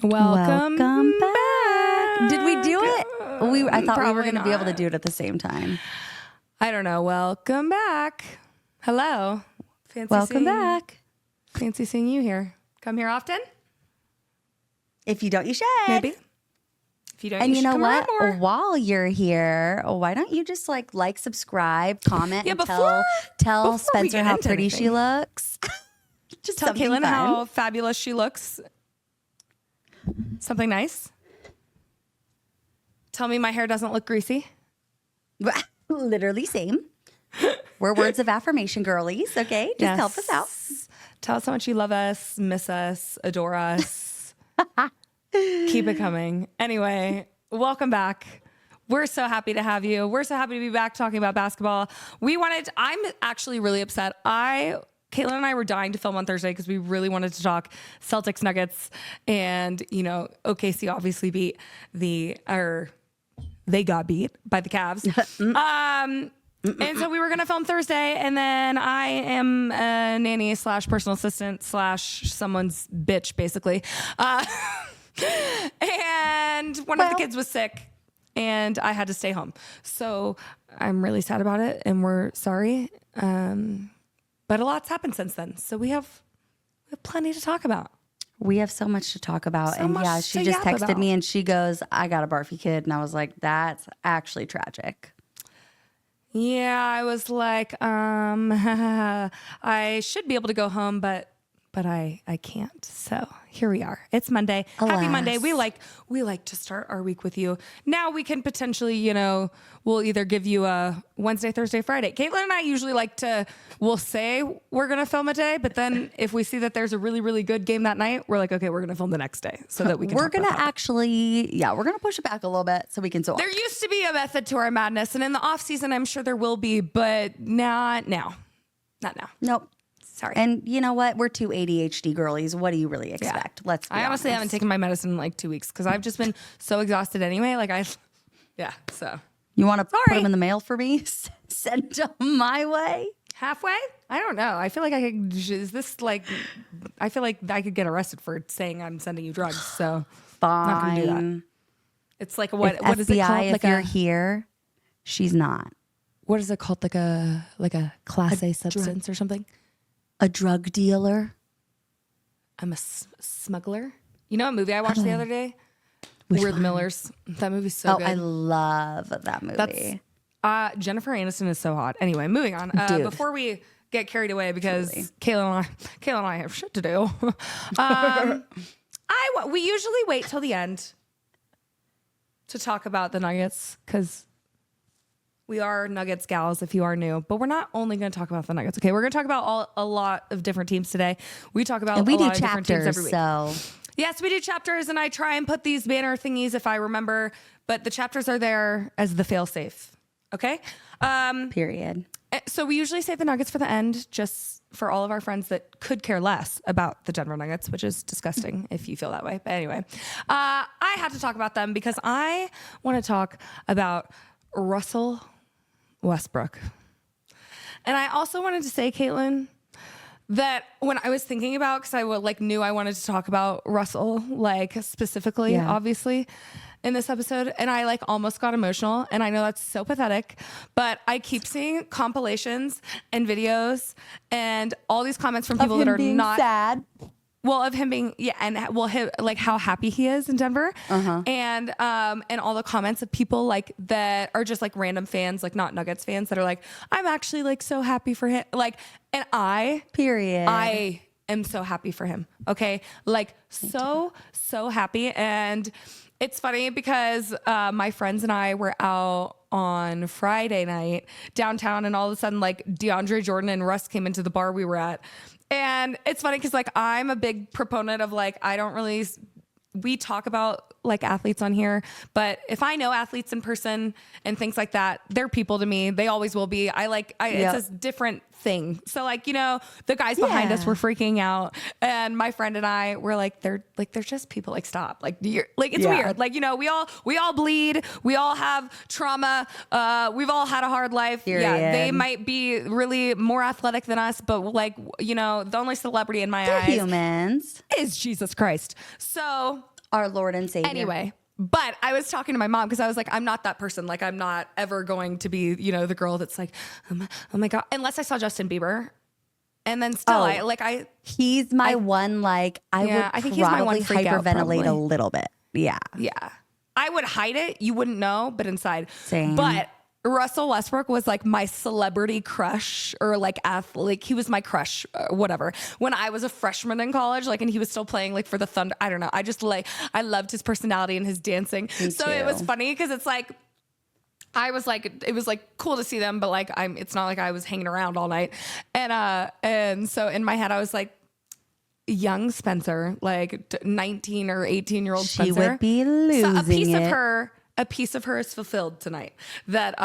Welcome back. Did we do it? I thought we were going to be able to not. do it at the same time. I don't know. Welcome back. Hello. Welcome back. Fancy seeing you here. Come here often? If you don't, you should. Maybe. If you don't, And you know come what? around more. While you're here, why don't you just like, subscribe, comment, and before we Spencer get how into pretty she anything. looks. Just Tell something Caitlin fun. how fabulous she looks. Something nice. Tell me my hair doesn't look greasy. Literally same. We're words of affirmation girlies, okay? Just help us out. Tell us how much you love us, miss us, adore us. Keep it coming. Anyway, welcome back. We're so happy to have you. We're so happy to be back talking about basketball. I'm actually really upset. Caitlin and I were dying to film on Thursday because we really wanted to talk Celtics Nuggets, and OKC obviously they got beat by the Cavs. And so we were going to film Thursday, and then I am a nanny / personal assistant / someone's bitch, basically. And one of the kids was sick, and I had to stay home. So I'm really sad about it, and we're sorry. But a lot's happened since then. So we have plenty to talk about. We have so much to talk about. So and much yeah, to she just yap texted about. me and she goes, I got a barfy kid. And I was like, that's actually tragic. Yeah, I was like, I should be able to go home, but I can't. So here we are. It's Monday. Alas. Happy Monday. We like to start our week with you. Now we can potentially, we'll either give you a Wednesday, Thursday, Friday. Caitlin and I usually we'll say we're going to film a day, but then if we see that there's a really, really good game that night, we're like, okay, we're going to film the next day so that we can We're talk going to about that. actually, we're going to push it back a little bit so we can talk. There used to be a method to our madness, and in the off season, I'm sure there will be, but not now. Not now. Nope. Sorry. And you know what? We're two ADHD girlies. What do you really expect? Let's be I honestly honest. haven't taken my medicine in like 2 weeks because I've just been so exhausted anyway. So. You want to put them in the mail for me? Send them my way? Halfway? I don't know. I feel like I could, I feel like I could get arrested for saying I'm sending you drugs. So Fine. not going to do that. It's like, what If is it FBI, called? if you're here, she's not. What is it called? Like a class A substance or something? A drug dealer? I'm a smuggler. You know what movie I watched the other day? We're the Millers. That movie's so good. I love that movie. Jennifer Aniston is so hot. Anyway, moving on. Dude. Before we get carried away, because Kayla and I have shit to do. We usually wait till the end to talk about the Nuggets because we are Nuggets gals. If you are new, but we're not only going to talk about the Nuggets. Okay, we're going to talk about a lot of different teams today. We talk about And we a do lot of different teams every chapters, week. so Yes, we do chapters, and I try and put these banner thingies if I remember, but the chapters are there as the fail-safe. Okay? period. So we usually save the Nuggets for the end, just for all of our friends that could care less about the Denver Nuggets, which is disgusting if you feel that way. But anyway, I had to talk about them because I want to talk about Rusell Westbrook. And I also wanted to say, Caitlin, that when I was thinking about, because I knew I wanted to talk about Russell, specifically, obviously, in this episode, and I almost got emotional, and I know that's so pathetic, but I keep seeing compilations and videos and all these comments from people that are not sad. Well, of him being, and how happy he is in Denver, and all the comments of people that are just random fans, not Nuggets fans, that are I'm actually so happy for him, and I am so happy for him. Okay, so happy, and it's funny because my friends and I were out on Friday night downtown, and all of a sudden DeAndre Jordan and Russ came into the bar we were at. And it's funny because I'm a big proponent of I don't really, we talk about athletes on here, but if I know athletes in person and things like that, they're people to me. They always will be. It's a different thing. So the guys behind us were freaking out, and my friend and I were they're just people. Stop. It's weird. We all bleed. We all have trauma. We've all had a hard life. Period. Yeah, they might be really more athletic than us, but the only celebrity in my eyes Humans. is Jesus Christ. So Our Lord and Savior. Anyway, but I was talking to my mom because I was like, I'm not that person. Like, I'm not ever going to be, the girl that's like, oh my God, unless I saw Justin Bieber. And then still, he's my one, like, I think he's my one hyperventilate a little bit. Yeah. Yeah. I would hide it. You wouldn't know, but inside. Same. But Rusell Westbrook was like my celebrity crush or like athlete. He was my crush, whatever. When I was a freshman in college, like, and he was still playing like for the Thunder. I don't know. I loved his personality and his dancing. So it was funny because it's like, it was like cool to see them, but like it's not like I was hanging around all night. And so in my head, I was like, young Spencer, like 19 or 18-year-old Spencer. She would be losing a piece of her is fulfilled tonight. That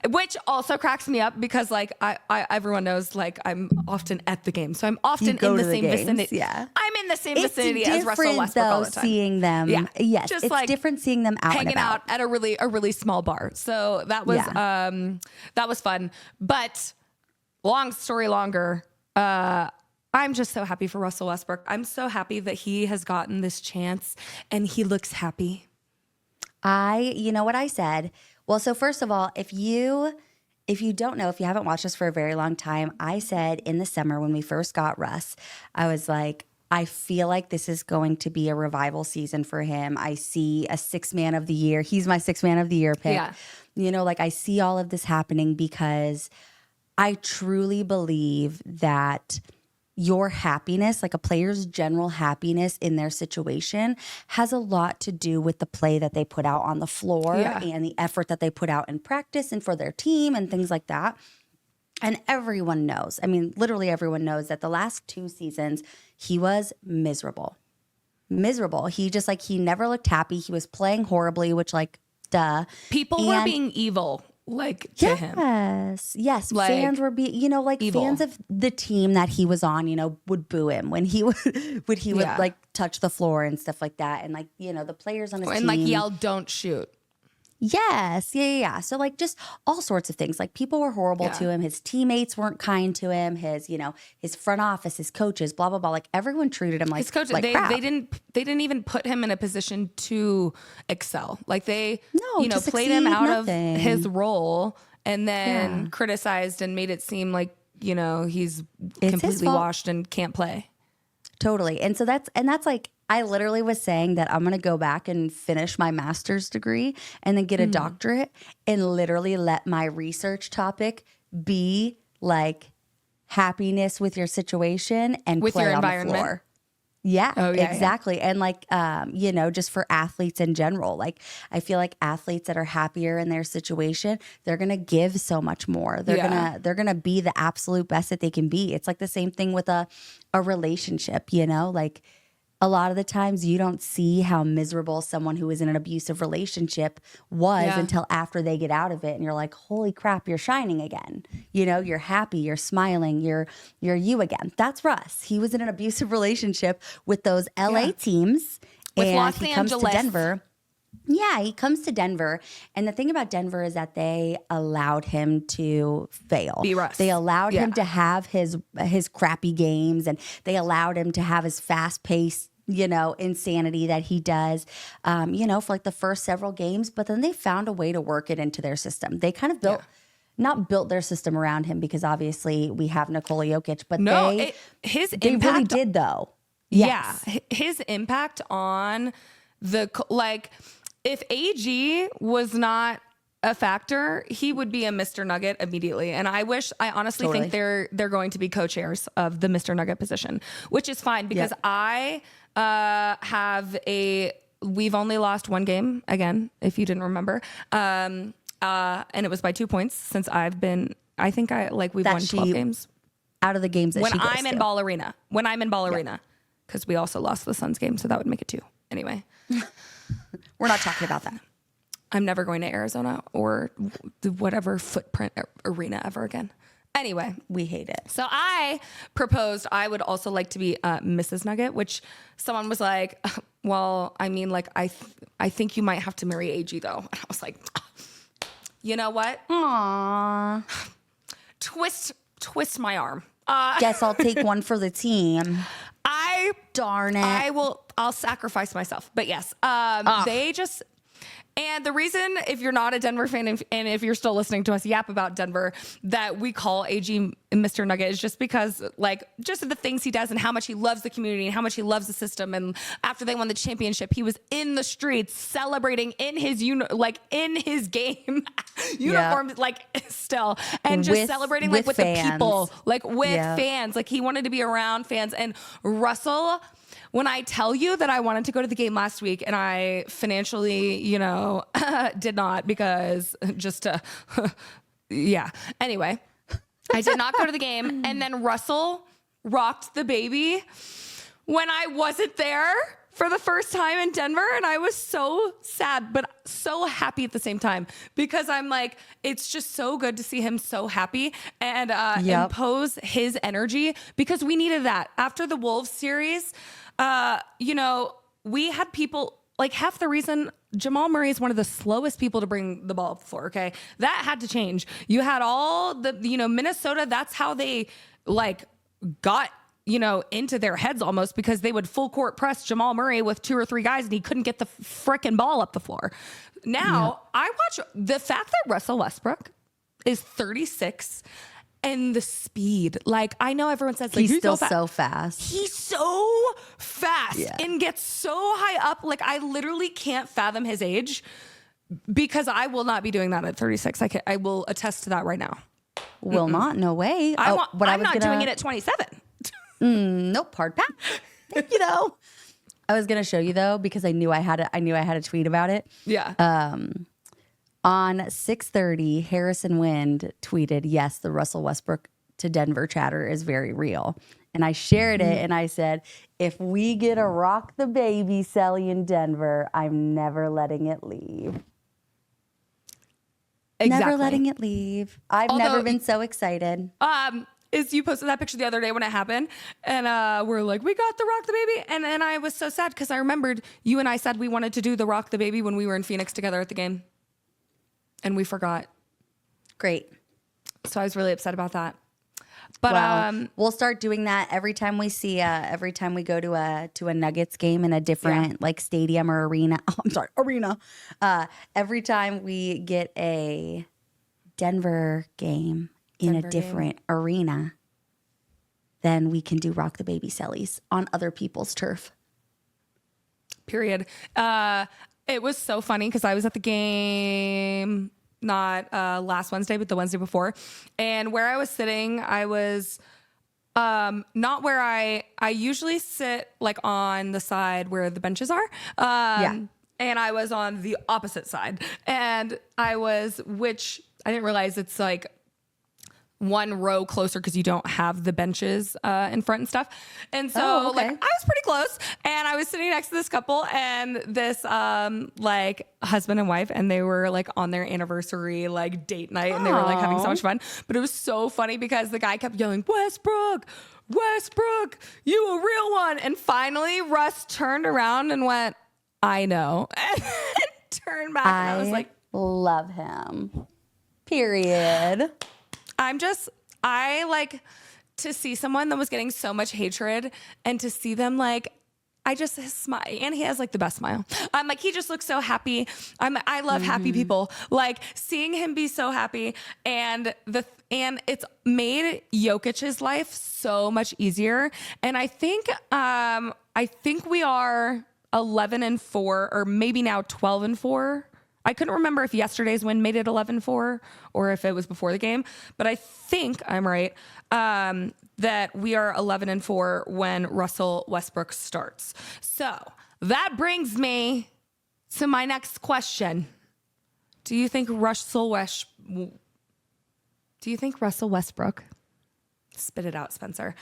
which also cracks me up because like I everyone knows like I'm often at the game, so I'm often in the same vicinity. Yeah, I'm in the same vicinity as Rusell Westbrook all the time. Seeing them, yes, just it's like different seeing them out hanging and about. out at a really small bar. So that was that was fun. But long story longer. I'm just so happy for Rusell Westbrook. I'm so happy that he has gotten this chance and he looks happy. You know what I said? Well, so first of all, if you don't know, if you haven't watched us for a very long time, I said in the summer when we first got Russ, I was like, I feel like this is going to be a revival season for him. I see a 6th man of the year. He's my 6th man of the year pick. Yeah. Like I see all of this happening because I truly believe that your happiness, like a player's general happiness in their situation, has a lot to do with the play that they put out on the floor and the effort that they put out in practice and for their team and things like that. And everyone knows, I mean, literally everyone knows that the last 2 seasons, he was miserable. He just like, he never looked happy. He was playing horribly, which like, duh. People were being evil. Like to him. Yes. Like, fans were evil. Fans of the team that he was on, would boo him when he would like touch the floor and stuff like that. And like, the players on his team. And like yell, don't shoot. Yes. Yeah. So like just all sorts of things. Like people were horrible to him. His teammates weren't kind to him. His, his front office, his coaches, blah, blah, blah. Like everyone treated him like his coaches. Like crap. They didn't even put him in a position to excel. Like they, played him out of his role and then criticized and made it seem like, he's completely washed and can't play. Totally. And so that's like, I literally was saying that I'm going to go back and finish my master's degree and then get a doctorate and literally let my research topic be like happiness with your situation and with play your on environment. the floor. Yeah, exactly. Yeah. And like, just for athletes in general, like I feel like athletes that are happier in their situation, they're going to give so much more. They're going to be the absolute best that they can be. It's like the same thing with a relationship, like a lot of the times you don't see how miserable someone who is in an abusive relationship was until after they get out of it. And you're like, holy crap, you're shining again. You're happy, you're smiling, you're you again. That's Russ. He was in an abusive relationship with those LA teams. With and Los he Angeles. comes to Denver. Yeah, he comes to Denver. And the thing about Denver is that they allowed him to fail. Be Russ. They allowed him to have his crappy games, and they allowed him to have his fast-paced, insanity that he does, for like the first several games. But then they found a way to work it into their system. They kind of not built their system around him because obviously we have Nikola Jokic, but they really did though. Yes. Yeah. His impact on if AG was not a factor, he would be a Mr. Nugget immediately. And I honestly think they're going to be co-chairs of the Mr. Nugget position, which is fine because I we've only lost 1 game again, if you didn't remember. And it was by 2 points since we've won 12 games. Out of the games that when she goes I'm in Ball Arena. When I'm in Ball Arena. Because we also lost the Suns game, so that would make it 2. Anyway. We're not talking about that. I'm never going to Arizona or whatever footprint arena ever again. Anyway. We hate it. So I proposed I would also like to be Mrs. Nugget, which someone was like, well, I mean, like, I think you might have to marry AG, though. And I was like, you know what? Aww. Twist my arm. Guess I'll take one for the team. I Darn it. I'll sacrifice myself. But yes, they just, and the reason, if you're not a Denver fan and if you're still listening to us yap about Denver, that we call AG Mr. Nugget is just because, like, just the things he does and how much he loves the community and how much he loves the system. And after they won the championship, he was in the streets celebrating in his in his game uniform, like still, and just celebrating like with fans. The people, like with fans. Like he wanted to be around fans. And Rusell, when I tell you that I wanted to go to the game last week and I financially, did not because Anyway, I did not go to the game. And then Rusell rocked the baby when I wasn't there for the first time in Denver. And I was so sad, but so happy at the same time because I'm like, it's just so good to see him so happy and impose his energy because we needed that. After the Wolves series, we had people, like half the reason Jamal Murray is one of the slowest people to bring the ball up the floor. Okay. That had to change. You had all the, Minnesota, that's how they got, into their heads almost because they would full court press Jamal Murray with 2 or 3 guys and he couldn't get the frickin' ball up the floor. Now I watch the fact that Rusell Westbrook is 36 and the speed, like I know everyone says like, he's still so fast. He's so fast and gets so high up. Like I literally can't fathom his age because I will not be doing that at 36. I will attest to that right now. Will not? No way. I'm not doing it at 27. Nope. Hard pass. I was gonna show you though because I knew I had a tweet about it. Yeah. On 6:30, Harrison Wind tweeted, "Yes, the Rusell Westbrook to Denver chatter is very real." And I shared it and I said, "If we get a rock the baby Selly in Denver, I'm never letting it leave." Exactly. Never letting it leave. I've never been so excited. Is you posted that picture the other day when it happened and we're like, we got the rock the baby. And then I was so sad because I remembered you and I said we wanted to do the rock the baby when we were in Phoenix together at the game. And we forgot. Great. So I was really upset about that. But we'll start doing that every time we go to a Nuggets game in a different like stadium or arena. Oh, I'm sorry, arena. Every time we get a Denver game in a different arena, then we can do rock the baby Sellies on other people's turf. Period. It was so funny because I was at the game not last Wednesday, but the Wednesday before. And where I was sitting, I was not where I usually sit, like on the side where the benches are. And I was on the opposite side. And which I didn't realize it's like one row closer because you don't have the benches in front and stuff. And so I was pretty close and I was sitting next to this couple and this like husband and wife, and they were like on their anniversary like date night and they were like having so much fun. But it was so funny because the guy kept yelling, Westbrook, you a real one. And finally Russ turned around and went, I know. And turned back and I was like, love him. Period. I like to see someone that was getting so much hatred and to see them like, his smile, and he has like the best smile. I'm like, he just looks so happy. I love happy people. Like seeing him be so happy and it's made Jokic's life so much easier. And I think we are 11-4 or maybe now 12-4. I couldn't remember if yesterday's win made it 11-4 or if it was before the game, but I think I'm right that we are 11-4 when Rusell Westbrook starts. So that brings me to my next question. Do you think Rusell Westbrook, spit it out, Spencer,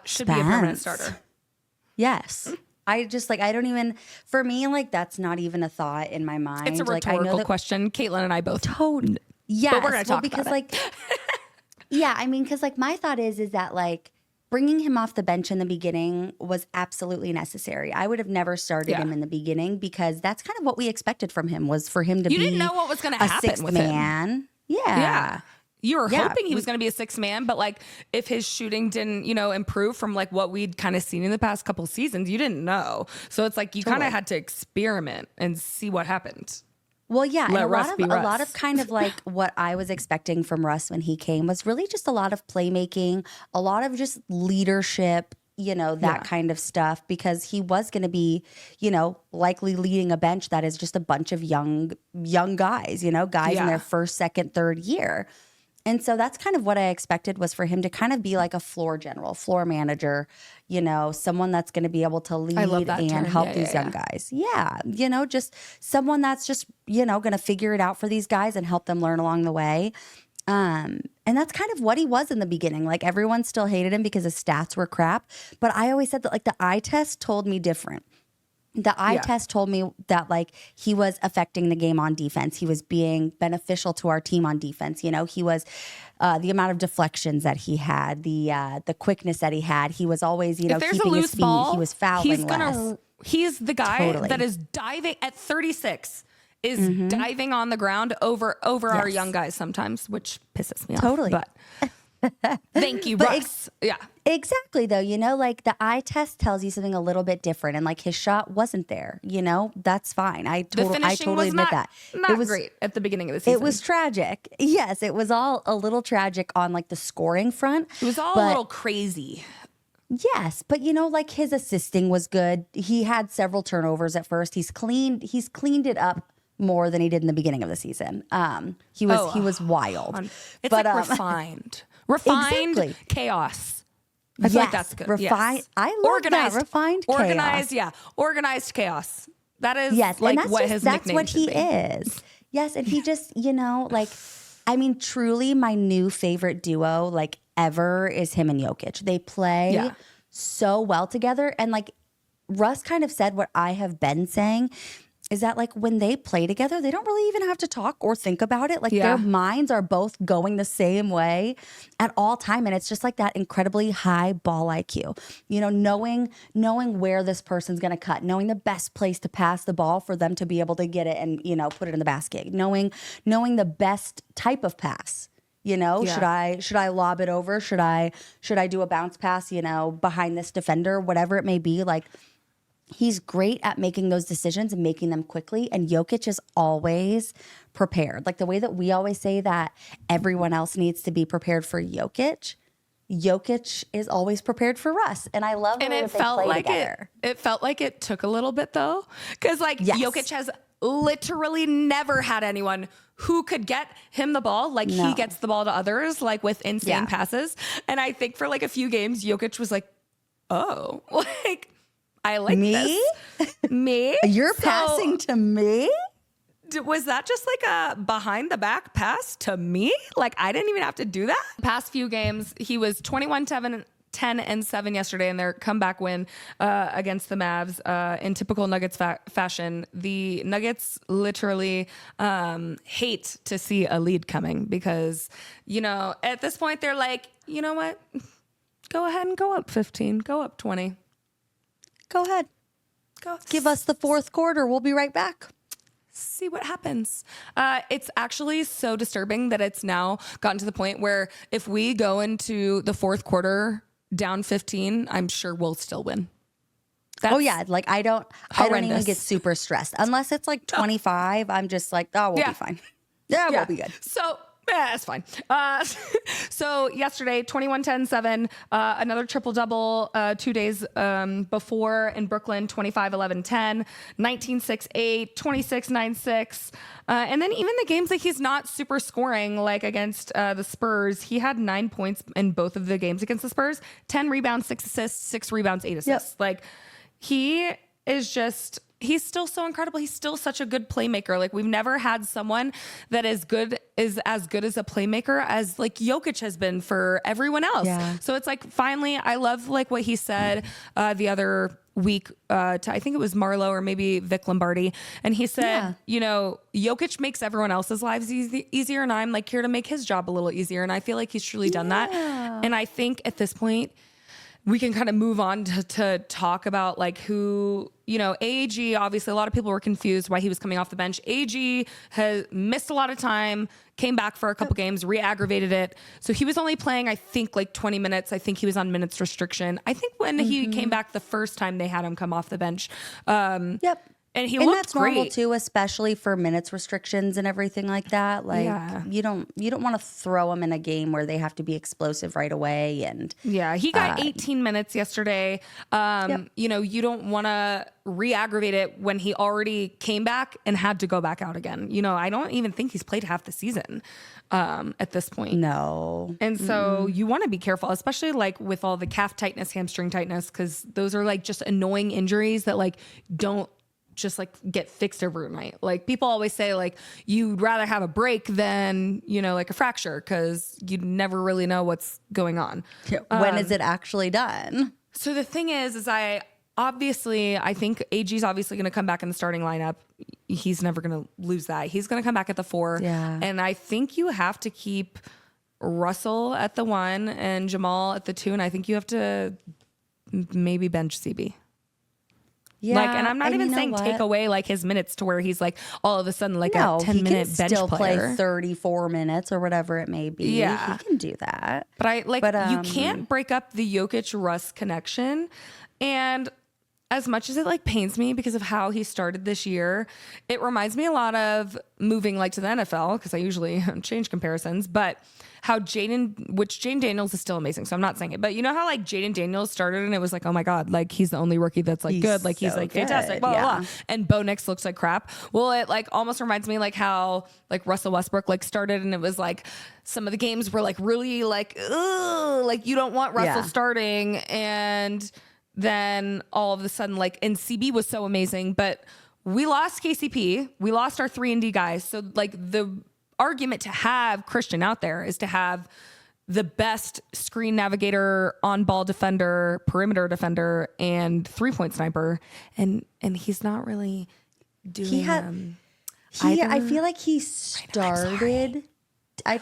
should be a permanent starter? Yes. For me, like, that's not even a thought in my mind. It's a rhetorical question. Caitlin and I both. Totally. Yes. But we're going to talk because, about it. Because, like, my thought is that, like, bringing him off the bench in the beginning was absolutely necessary. I would have never started him in the beginning because that's kind of what we expected from him, was for him to be You didn't know what was going to happen with man. him. Yeah. you were hoping he was going to be a sixth man, but like if his shooting didn't, improve from like what we'd kind of seen in the past couple seasons, you didn't know. So it's like you kind of had to experiment and see what happened. Well, yeah, and a lot of kind of like what I was expecting from Russ when he came was really just a lot of playmaking, a lot of just leadership, that kind of stuff, because he was going to be, likely leading a bench that is just a bunch of young guys, guys in their first, second, third year. And so that's kind of what I expected, was for him to kind of be like a floor general, floor manager, someone that's going to be able to lead and help these young guys. Yeah. Just someone that's just, going to figure it out for these guys and help them learn along the way. And that's kind of what he was in the beginning. Like, everyone still hated him because his stats were crap. But I always said that, like, the eye test told me different. The eye test told me that, like, he was affecting the game on defense. He was being beneficial to our team on defense. He was the amount of deflections that he had, the quickness that he had. He was always, keeping his speed. He was fouling less. He's the guy that is diving at 36. Is diving on the ground over our young guys sometimes, which pisses me off. Totally. But thank you, Russ. Exactly, though. Like, the eye test tells you something a little bit different, and like his shot wasn't there. That's fine. I totally admit that. It was great at the beginning of the season. It was tragic. Yes, it was all a little tragic on like the scoring front. It was all a little crazy. Yes, but like, his assisting was good. He had several turnovers at first. He's cleaned it up more than he did in the beginning of the season. He was wild. It's refined exactly. Chaos. I feel like that's good. Refined. I love that. Refined chaos. Organized, organized chaos. That is that's what he is. Yes, and he just, truly my new favorite duo, like, ever, is him and Jokic. They play so well together. And like, Russ kind of said what I have been saying, is that like, when they play together, they don't really even have to talk or think about it. Like, their minds are both going the same way at all time. And it's just like that incredibly high ball IQ, knowing where this person's going to cut, knowing the best place to pass the ball for them to be able to get it and, put it in the basket, knowing the best type of pass. Should I lob it over? Should I do a bounce pass, behind this defender, whatever it may be. Like, he's great at making those decisions and making them quickly. And Jokic is always prepared. Like, the way that we always say that everyone else needs to be prepared for Jokic is always prepared for Russ. And I love the way that they play together. It felt like it took a little bit, though. Because, Jokic has literally never had anyone who could get him the ball like he gets the ball to others, like, with insane passes. And I think for like a few games, Jokic was like, oh, like, I like me? This. Me? You're passing to me? Was that just like a behind the back pass to me? Like, I didn't even have to do that. Past few games, he was 21-10 and 7 yesterday in their comeback win against the Mavs in typical Nuggets fashion. The Nuggets literally hate to see a lead coming because, at this point they're like, you know what? Go ahead and go up 15, go up 20. Go ahead. Go. Give us the fourth quarter. We'll be right back. See what happens. It's actually so disturbing that it's now gotten to the point where if we go into the fourth quarter down 15, I'm sure we'll still win. Like, I don't even get super stressed unless it's like 25. I'm just like, we'll be fine. We'll be good. So that's fine. So yesterday, 21-10-7, another triple-double 2 days before in Brooklyn, 25-11-10, 19-6-8, 26-9-6. And then even the games that he's not super scoring, like against the Spurs, he had 9 points in both of the games against the Spurs, 10 rebounds, 6 assists, 6 rebounds, 8 assists. Yep. Like, he is just... He's still so incredible. He's still such a good playmaker. Like, we've never had someone that is as good as a playmaker as like Jokic has been for everyone else. Yeah. So it's like, finally, I love like what he said the other week to, I think it was Marlo or maybe Vic Lombardi. And he said, Jokic makes everyone else's lives easier. And I'm like here to make his job a little easier. And I feel like he's truly done that. And I think at this point, we can kind of move on to talk about like who, AG, obviously a lot of people were confused why he was coming off the bench. AG has missed a lot of time, came back for a couple games, re-aggravated it. So he was only playing, I think, like 20 minutes. I think he was on minutes restriction. I think when he came back the first time they had him come off the bench. Yep. And he and looked that's great. normal too, especially for minutes restrictions and everything like that. Like you don't want to throw them in a game where they have to be explosive right away. And he got 18 minutes yesterday. You don't want to re-aggravate it when he already came back and had to go back out again. I don't even think he's played half the season at this point. No. And so you want to be careful, especially like with all the calf tightness, hamstring tightness, because those are like just annoying injuries that like don't just like get fixed overnight. Like people always say like you'd rather have a break than, like a fracture, because you never really know what's going on. When is it actually done? So the thing is I think AG's obviously going to come back in the starting lineup. He's never going to lose that. He's going to come back at the 4. Yeah. And I think you have to keep Rusell at the 1 and Jamal at the 2. And I think you have to maybe bench CB. Yeah, and I'm not even saying take away like his minutes to where he's like all of a sudden like a 10-minute bench still player. Play 34 minutes or whatever it may be. Yeah, he can do that. But you can't break up the Jokic-Russ connection. And as much as it like pains me because of how he started this year, it reminds me a lot of moving like to the NFL, because I usually change comparisons, but how Jaden Daniels is still amazing, so I'm not saying it, but you know how like Jaden Daniels started and it was like, oh my God, like he's the only rookie that's like good, like he's like fantastic, blah, blah, blah. And Bo Nix looks like crap. Well, it like almost reminds me like how like Rusell Westbrook like started and it was like some of the games were like really like, ugh, like you don't want Russell starting, and then all of a sudden like, and CB was so amazing, but we lost KCP, we lost our 3-and-D guys, so like the argument to have Christian out there is to have the best screen navigator, on-ball defender, perimeter defender, and 3-point sniper, and he's not really doing them. I feel like he started. I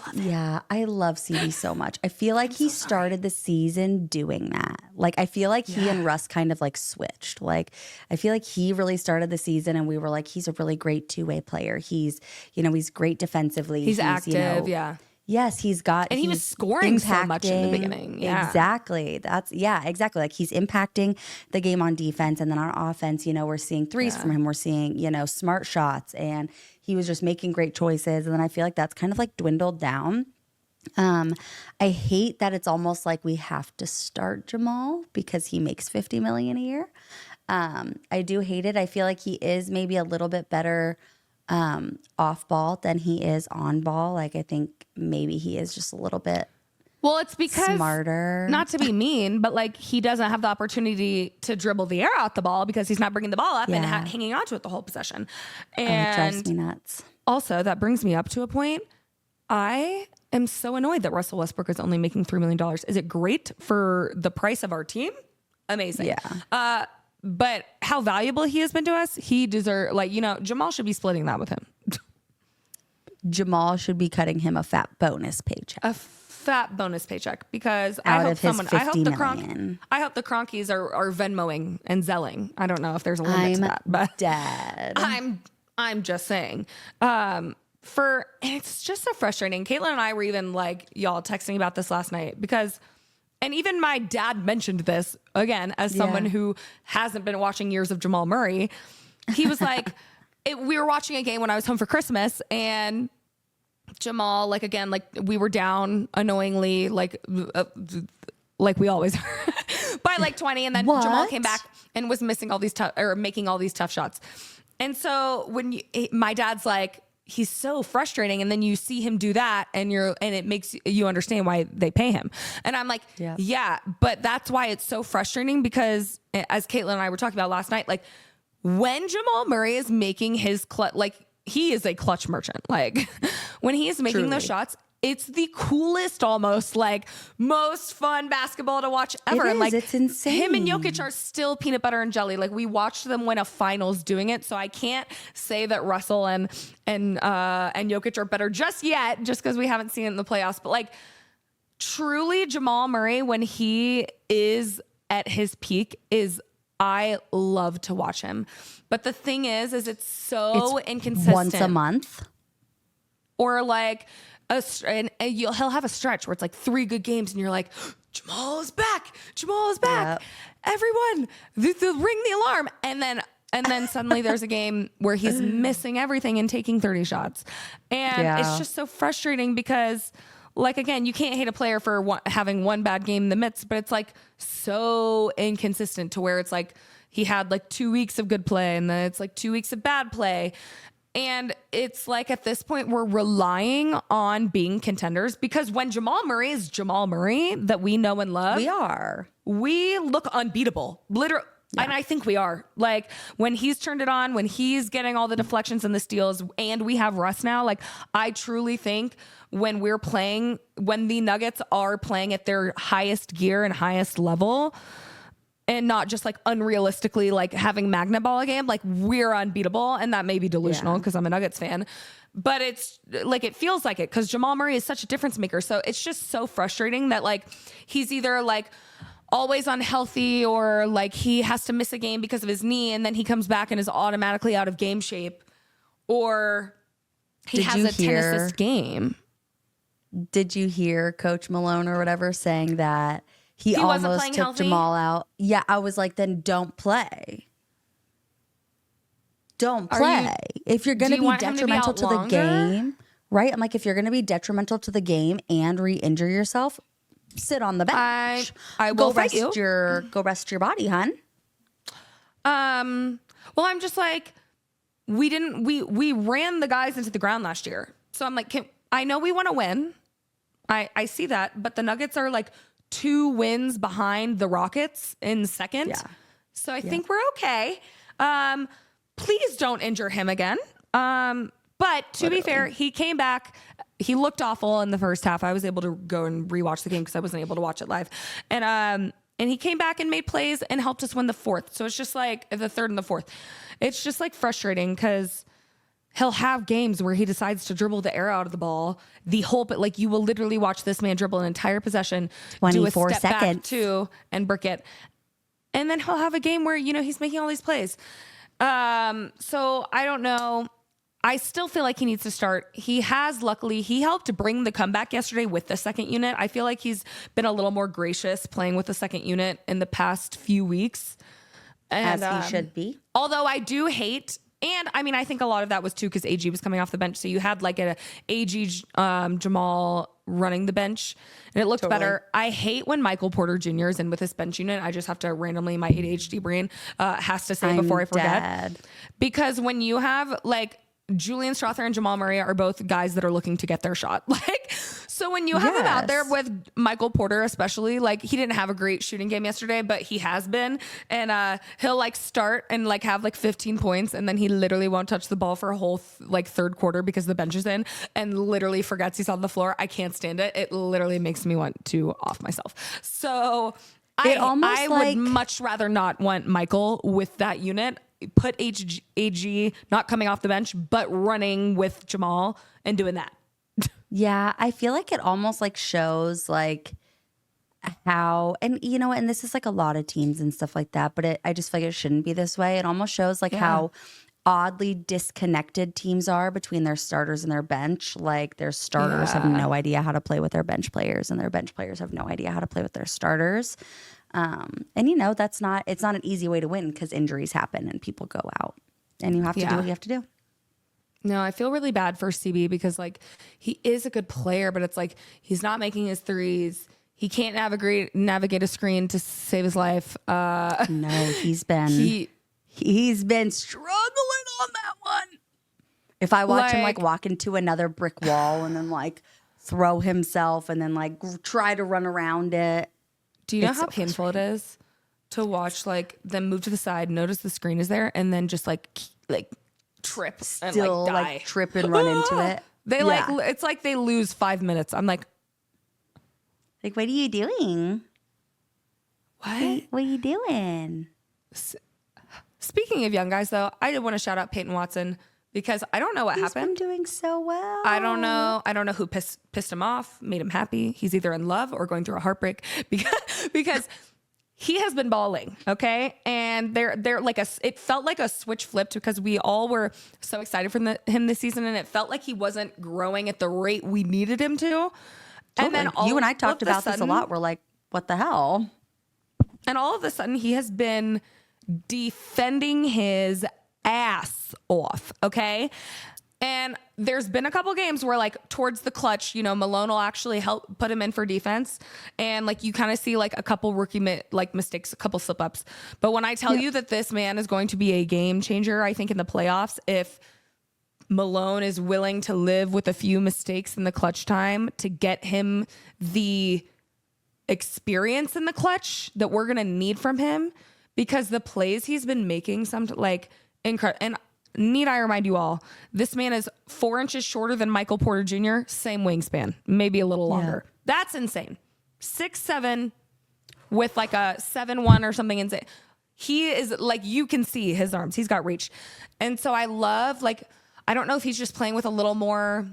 love CB so much. I feel like he started the season doing that. Like I feel like he and Russ kind of like switched. Like I feel like he really started the season and we were like, he's a really great 2-way player. He's, he's great defensively. He's active, Yes, he was scoring so much in the beginning. Yeah. Exactly. Exactly. Like he's impacting the game on defense, and then on offense, we're seeing threes from him. We're seeing, smart shots, and he was just making great choices. And then I feel like that's kind of like dwindled down. I hate that it's almost like we have to start Jamal because he makes $50 million a year. I do hate it. I feel like he is maybe a little bit better off ball than he is on ball. Like I think maybe he is just a little bit it's because smarter. Not to be mean, but like he doesn't have the opportunity to dribble the air out the ball because he's not bringing the ball up and hanging on to it the whole possession. And it drives me nuts. Also, that brings me up to a point. I am so annoyed that Rusell Westbrook is only making $3 million. Is it great for the price of our team? Amazing. Yeah. But how valuable he has been to us, he deserves, Jamal should be splitting that with him. Jamal should be cutting him a fat bonus paycheck. A fat bonus paycheck, because I hope the Cronkies are Venmoing and Zelling. I don't know if there's a limit to that, but dead. I'm just saying. It's just so frustrating. Caitlin and I were even like y'all texting about this last night because. And even my dad mentioned this, again, as someone who hasn't been watching years of Jamal Murray. He was like, we were watching a game when I was home for Christmas, and Jamal, we were down annoyingly, like we always are, by like 20. And then Jamal came back and was missing all these making all these tough shots. And so my dad's like, he's so frustrating, and then you see him do that, and it makes you understand why they pay him. And I'm like, yeah, but that's why it's so frustrating, because as Caitlin and I were talking about last night, like when Jamal Murray is making his he is a clutch merchant. Like when he is making those shots, it's the coolest, almost like most fun basketball to watch ever. It is. And like it's insane. Him and Jokic are still peanut butter and jelly. Like we watched them win a finals doing it. So I can't say that Russell and Jokic are better just yet, just because we haven't seen it in the playoffs. But like truly Jamal Murray, when he is at his peak is I love to watch him. But the thing is it's so inconsistent. Once a month. Or like he'll have a stretch where it's like 3 good games and you're like, Jamal is back. Yep. Everyone, ring the alarm. And then suddenly there's a game where he's missing everything and taking 30 shots. And it's just so frustrating because, like, again, you can't hate a player for having one bad game in the midst, but it's like so inconsistent to where it's like he had like 2 weeks of good play and then it's like 2 weeks of bad play. And it's like at this point, we're relying on being contenders because when Jamal Murray is Jamal Murray that we know and love, we look unbeatable. Literally. Yeah. And I think we are. Like when he's turned it on, when he's getting all the deflections and the steals, and we have Russ now, like I truly think when the Nuggets are playing at their highest gear and highest level, and not just like unrealistically like having magnet ball a game, like we're unbeatable. And that may be delusional because I'm a Nuggets fan. But it's like it feels like it because Jamal Murray is such a difference maker. So it's just so frustrating that like he's either like always unhealthy or like he has to miss a game because of his knee and then he comes back and is automatically out of game shape, or he has a 10-assist game. Did you hear Coach Malone or whatever saying that he almost took healthy? Jamal out? Yeah, I was like, then don't play. Don't play. If you're going to be detrimental to the game, right? I'm like, if you're going to be detrimental to the game and re-injure yourself, sit on the bench. I will fight you. Go rest your body, hun. Well, I'm just like, we ran the guys into the ground last year. So I'm like, I know we want to win. I see that, but the Nuggets are like 2 wins behind the Rockets in second. Yeah. So I think we're okay. Please don't injure him again. But to be fair, he came back. He looked awful in the first half. I was able to go and rewatch the game because I wasn't able to watch it live. And he came back and made plays and helped us win the 4th. So it's just like the 3rd and the 4th. It's just like frustrating because he'll have games where he decides to dribble the air out of the ball. Like you will literally watch this man dribble an entire possession, 24 do a step seconds back too, and brick it. And then he'll have a game where, he's making all these plays. So I don't know. I still feel like he needs to start. He helped bring the comeback yesterday with the second unit. I feel like he's been a little more gracious playing with the second unit in the past few weeks. And, as he should be. Although I do hate, and I mean, I think a lot of that was too because AG was coming off the bench. So you had like a AG Jamal running the bench and it looked better. I hate when Michael Porter Jr. is in with his bench unit. I just have to randomly, my ADHD brain has to say before I forget. Because when you have like, Julian Strawther and Jamal Murray are both guys that are looking to get their shot. Like, so when you have him out there with Michael Porter, especially, like he didn't have a great shooting game yesterday, but he has been, and he'll like start and like have like 15 points, and then he literally won't touch the ball for a whole like 3rd quarter because the bench is in, and literally forgets he's on the floor. I can't stand it. It literally makes me want to off myself. So I would much rather not want Michael with that unit. Put AG not coming off the bench, but running with Jamal and doing that. Yeah, I feel like it almost like shows like how, and and this is like a lot of teams and stuff like that, but I just feel like it shouldn't be this way. It almost shows like how oddly disconnected teams are between their starters and their bench. Like their starters have no idea how to play with their bench players, and their bench players have no idea how to play with their starters. And it's not an easy way to win because injuries happen and people go out and you have to do what you have to do. No, I feel really bad for CB because like he is a good player, but it's like he's not making his threes. He can't navigate a screen to save his life. No, he's been struggling on that one. If I watch him like walk into another brick wall and then like throw himself and then like try to run around it. Do you know how painful it is to watch like them move to the side, notice the screen is there, and then just like trip and still like die. Like trip and run into it? They it's like they lose 5 minutes. I'm like, what are you doing? What are you doing? Speaking of young guys, though, I did want to shout out Peyton Watson because I don't know what happened. He's been doing so well. I don't know who pissed him off, made him happy. He's either in love or going through a heartbreak because he has been balling, okay? And they're like it felt like a switch flipped because we all were so excited for him this season, and it felt like he wasn't growing at the rate we needed him to. Totally. And then you and I talked about this a lot. We're like, what the hell? And all of a sudden, he has been defending his ass off, okay? And there's been a couple games where, like, towards the clutch, you know, Malone will actually help put him in for defense. And, like, you kind of see, like, a couple rookie, mistakes, a couple slip-ups. But when I tell you that this man is going to be a game changer, I think, in the playoffs, if Malone is willing to live with a few mistakes in the clutch time to get him the experience in the clutch that we're going to need from him, because the plays he's been making, incredible. And need I remind you all, this man is 4 inches shorter than Michael Porter Jr., same wingspan, maybe a little longer. Yeah. That's insane. 6'7" with like a 7'1" or something insane. He is like, you can see his arms. He's got reach. And so I love, like, I don't know if he's just playing with a little more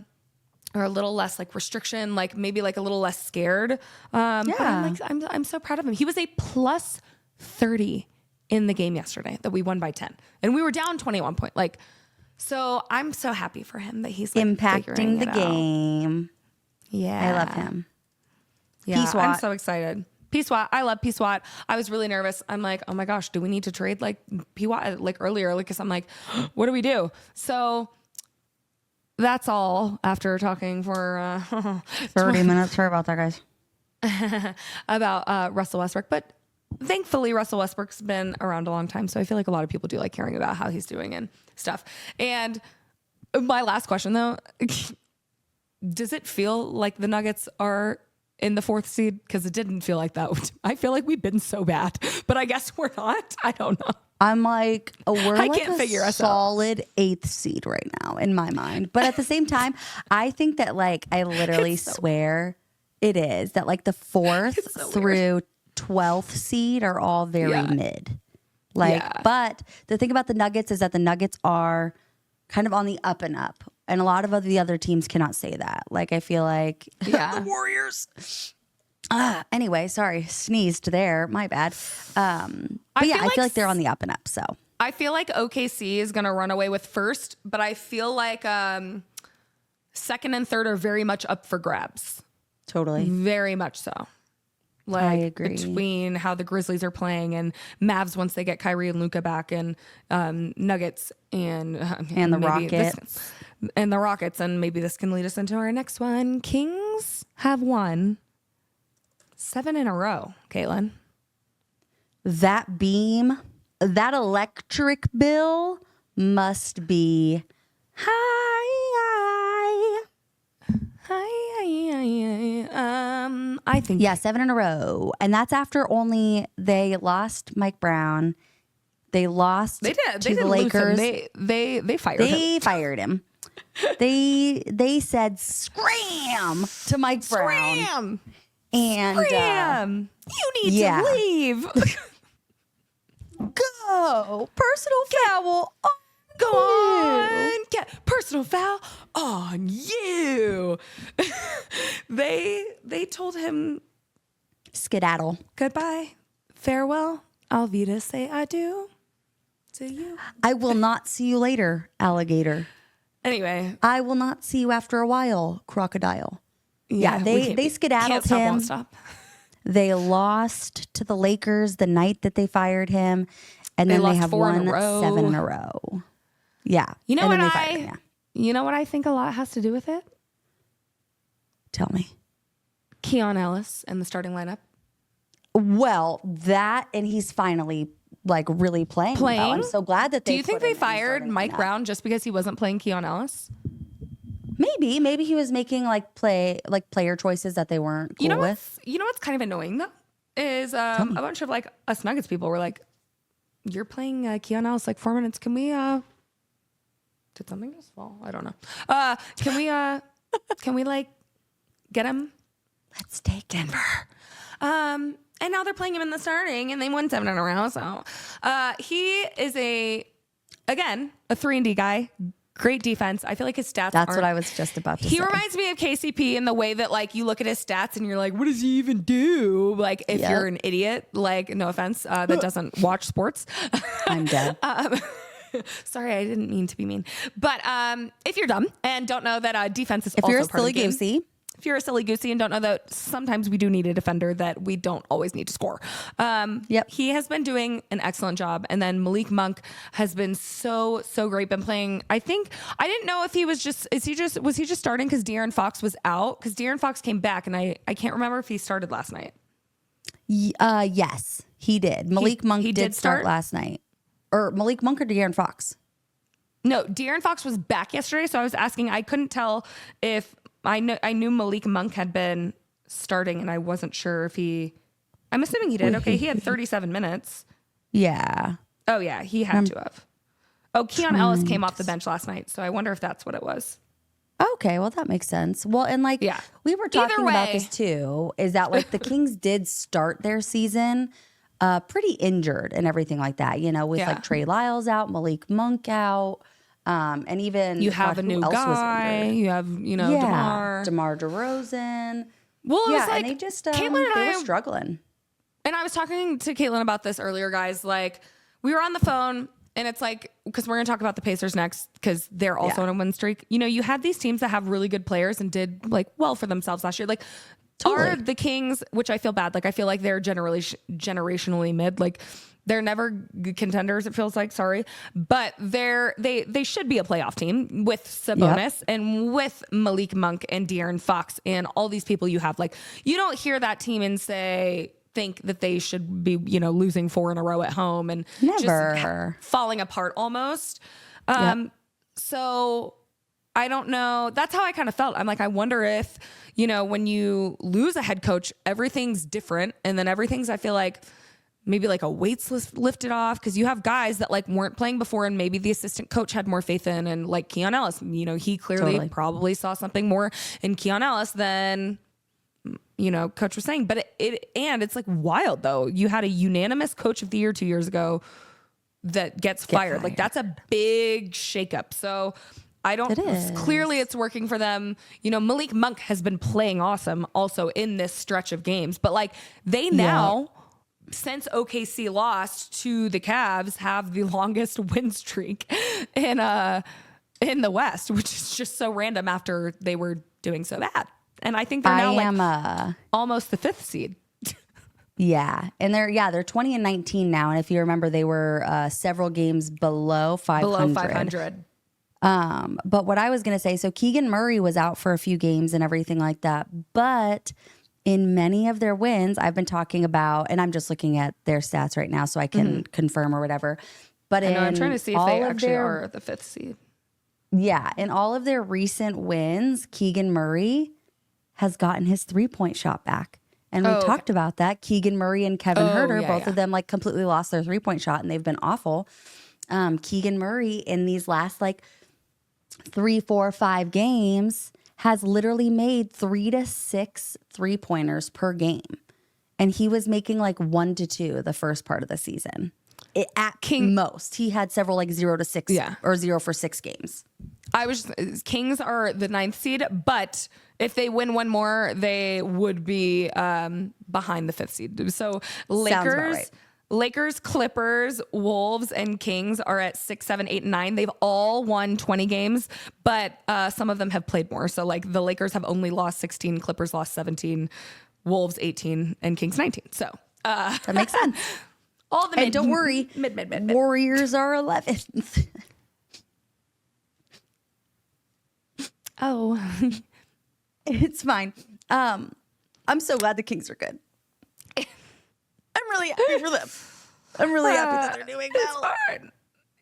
or a little less like restriction, like maybe like a little less scared. But I'm so proud of him. He was a plus 30 in the game yesterday that we won by 10, and we were down 21 point. Like, so I'm so happy for him that he's like, impacting the game. Yeah. I love him. Yeah. P-Swat. I'm so excited. P-Swat. I love P-Swat. I was really nervous. I'm like, oh my gosh, do we need to trade like P-Swat like earlier? Like, cause I'm like, what do we do? So that's all after talking for 30 minutes. Sorry about that, guys. about Rusell Westbrook. But thankfully, Rusell Westbrook's been around a long time, so I feel like a lot of people do like hearing about how he's doing and stuff. And my last question, though, does it feel like the Nuggets are in the 4th seed? Because it didn't feel like that. I feel like we've been so bad, but I guess we're not. I don't know. I'm like, we're I like can't a figure us solid 8th seed right now in my mind. But at the same time, I think that, like, I literally swear it is that, like, the 4th through 12th seed are all very mid. Like, but the thing about the Nuggets is that the Nuggets are kind of on the up and up. And a lot of the other teams cannot say that. Like, I feel like the Warriors. Anyway, sorry, sneezed there. My bad. I feel like they're on the up and up. So I feel like OKC is going to run away with first, but I feel like 2nd and 3rd are very much up for grabs. Totally. Very much so. Like, I agree. Between how the Grizzlies are playing and Mavs once they get Kyrie and Luka back, and Nuggets and the Rockets. And the Rockets. And maybe this can lead us into our next one. Kings have won 7 in a row, Caitlin. That beam, that electric bill must be high. I think 7 in a row, and that's after only they lost Mike Brown. They lost. They did. To they the didn't Lakers. Lose him. They fired him. They fired him. They said scram to Mike Brown. Scram. And scram. You need to leave. Go. Personal foul. Go on. Get personal foul on you. They told him skedaddle. Goodbye. Farewell. Auf Wiedersehen, say I do to you. I will not see you later, alligator. Anyway. I will not see you after a while, crocodile. Yeah, they skedaddled him. Won't stop. They lost to the Lakers the night that they fired him. And then they have won 7 in a row. Yeah. You know what you know what I think a lot has to do with it? Tell me. Keon Ellis in the starting lineup. Well, that, and he's finally like really playing. Well. I'm so glad that they. Do you think they fired Mike Brown just because he wasn't playing Keon Ellis? Maybe he was making player choices that they weren't cool with. You know what's kind of annoying though is a bunch of like us Nuggets people were like, "You're playing Keon Ellis like 4 minutes. Can we did something just fall? I don't know. Can we like get him? Let's take Denver. And now they're playing him in the starting, and they won 7 in a row. So he is a 3-and-D guy. great defense. I feel like his stats That's what I was just about to say. He reminds me of KCP in the way that like you look at his stats and you're like, what does he even do? Like if you're an idiot, like no offense, that doesn't watch sports. I'm dead. Sorry, I didn't mean to be mean. But if you're dumb and don't know that defense is if also you're a part of silly the game, goosey. if you're a silly goosey and don't know that sometimes we do need a defender that we don't always need to score. He has been doing an excellent job. And then Malik Monk has been so great. Been playing, I think, I didn't know if he was just starting because De'Aaron Fox was out? Because De'Aaron Fox came back and I can't remember if he started last night. Yes, he did. Malik Monk did start last night. Or Malik Monk or De'Aaron Fox? No, De'Aaron Fox was back yesterday. So I was asking, I couldn't tell if I knew Malik Monk had been starting and I wasn't sure if I'm assuming he did. Okay. He had 37 minutes. Yeah. Oh yeah. He had to have. Oh, Keon Ellis came off the bench last night. So I wonder if that's what it was. Okay. Well, that makes sense. Well, and like, we were talking about this too, is that like the Kings did start their season pretty injured and everything like that, you know, with like Trey Lyles out, Malik Monk out. And even you have a new guy, you have, DeMar DeRozan. Well, it was like, and they just, Caitlin and they were struggling. And I was talking to Caitlin about this earlier, guys. Like we were on the phone and it's like, because we're going to talk about the Pacers next because they're also on a win streak. You know, you had these teams that have really good players and did like well for themselves last year. Like are the Kings, which I feel bad. Like I feel like they're generationally mid. Like they're never contenders. It feels like, sorry, but they should be a playoff team with Sabonis and with Malik Monk and De'Aaron Fox and all these people you have. Like you don't hear that team and think that they should be, losing 4 in a row at home and just falling apart almost. So I don't know. That's how I kind of felt. I'm like, I wonder if, when you lose a head coach, everything's different. And then everything's, I feel like, maybe like a weight's lifted off because you have guys that like weren't playing before and maybe the assistant coach had more faith in, and like Keon Ellis, he clearly probably saw something more in Keon Ellis than, coach was saying. But it's like wild though. You had a unanimous coach of the year 2 years ago that gets fired. Like that's a big shakeup. So clearly it's working for them. Malik Monk has been playing awesome also in this stretch of games, but like they now, since OKC lost to the Cavs, have the longest win streak in the West, which is just so random after they were doing so bad. And I think they're now almost the 5th seed. Yeah. And they're 20-19 now. And if you remember, they were several games below 500. But what I was going to say, so Keegan Murray was out for a few games and everything like that. But in many of their wins, I've been talking about, and I'm just looking at their stats right now so I can confirm or whatever. But I'm trying to see if they actually are the 5th seed. Yeah. In all of their recent wins, Keegan Murray has gotten his 3-point shot back. And we talked about that. Keegan Murray and Kevin Huerter, both of them like completely lost their 3-point shot and they've been awful. Keegan Murray in these last like 3, 4, 5 games has literally made 3 to 6 3-pointers per game. And he was making like 1 to 2 the first part of the season. Most. He had several like 0 to 6 or 0 for 6 games. Kings are the 9th seed, but if they win one more, they would be behind the 5th seed. So Lakers, Clippers, Wolves, and Kings are at 6, 7, 8, and 9. They've all won 20 games, but some of them have played more. So like the Lakers have only lost 16, Clippers lost 17, Wolves 18, and Kings 19. So that makes sense. All the mid. And don't worry, mid. Warriors are 11th. Oh, it's fine. I'm so glad the Kings are good. I'm really happy for them. I'm really happy that they're doing well.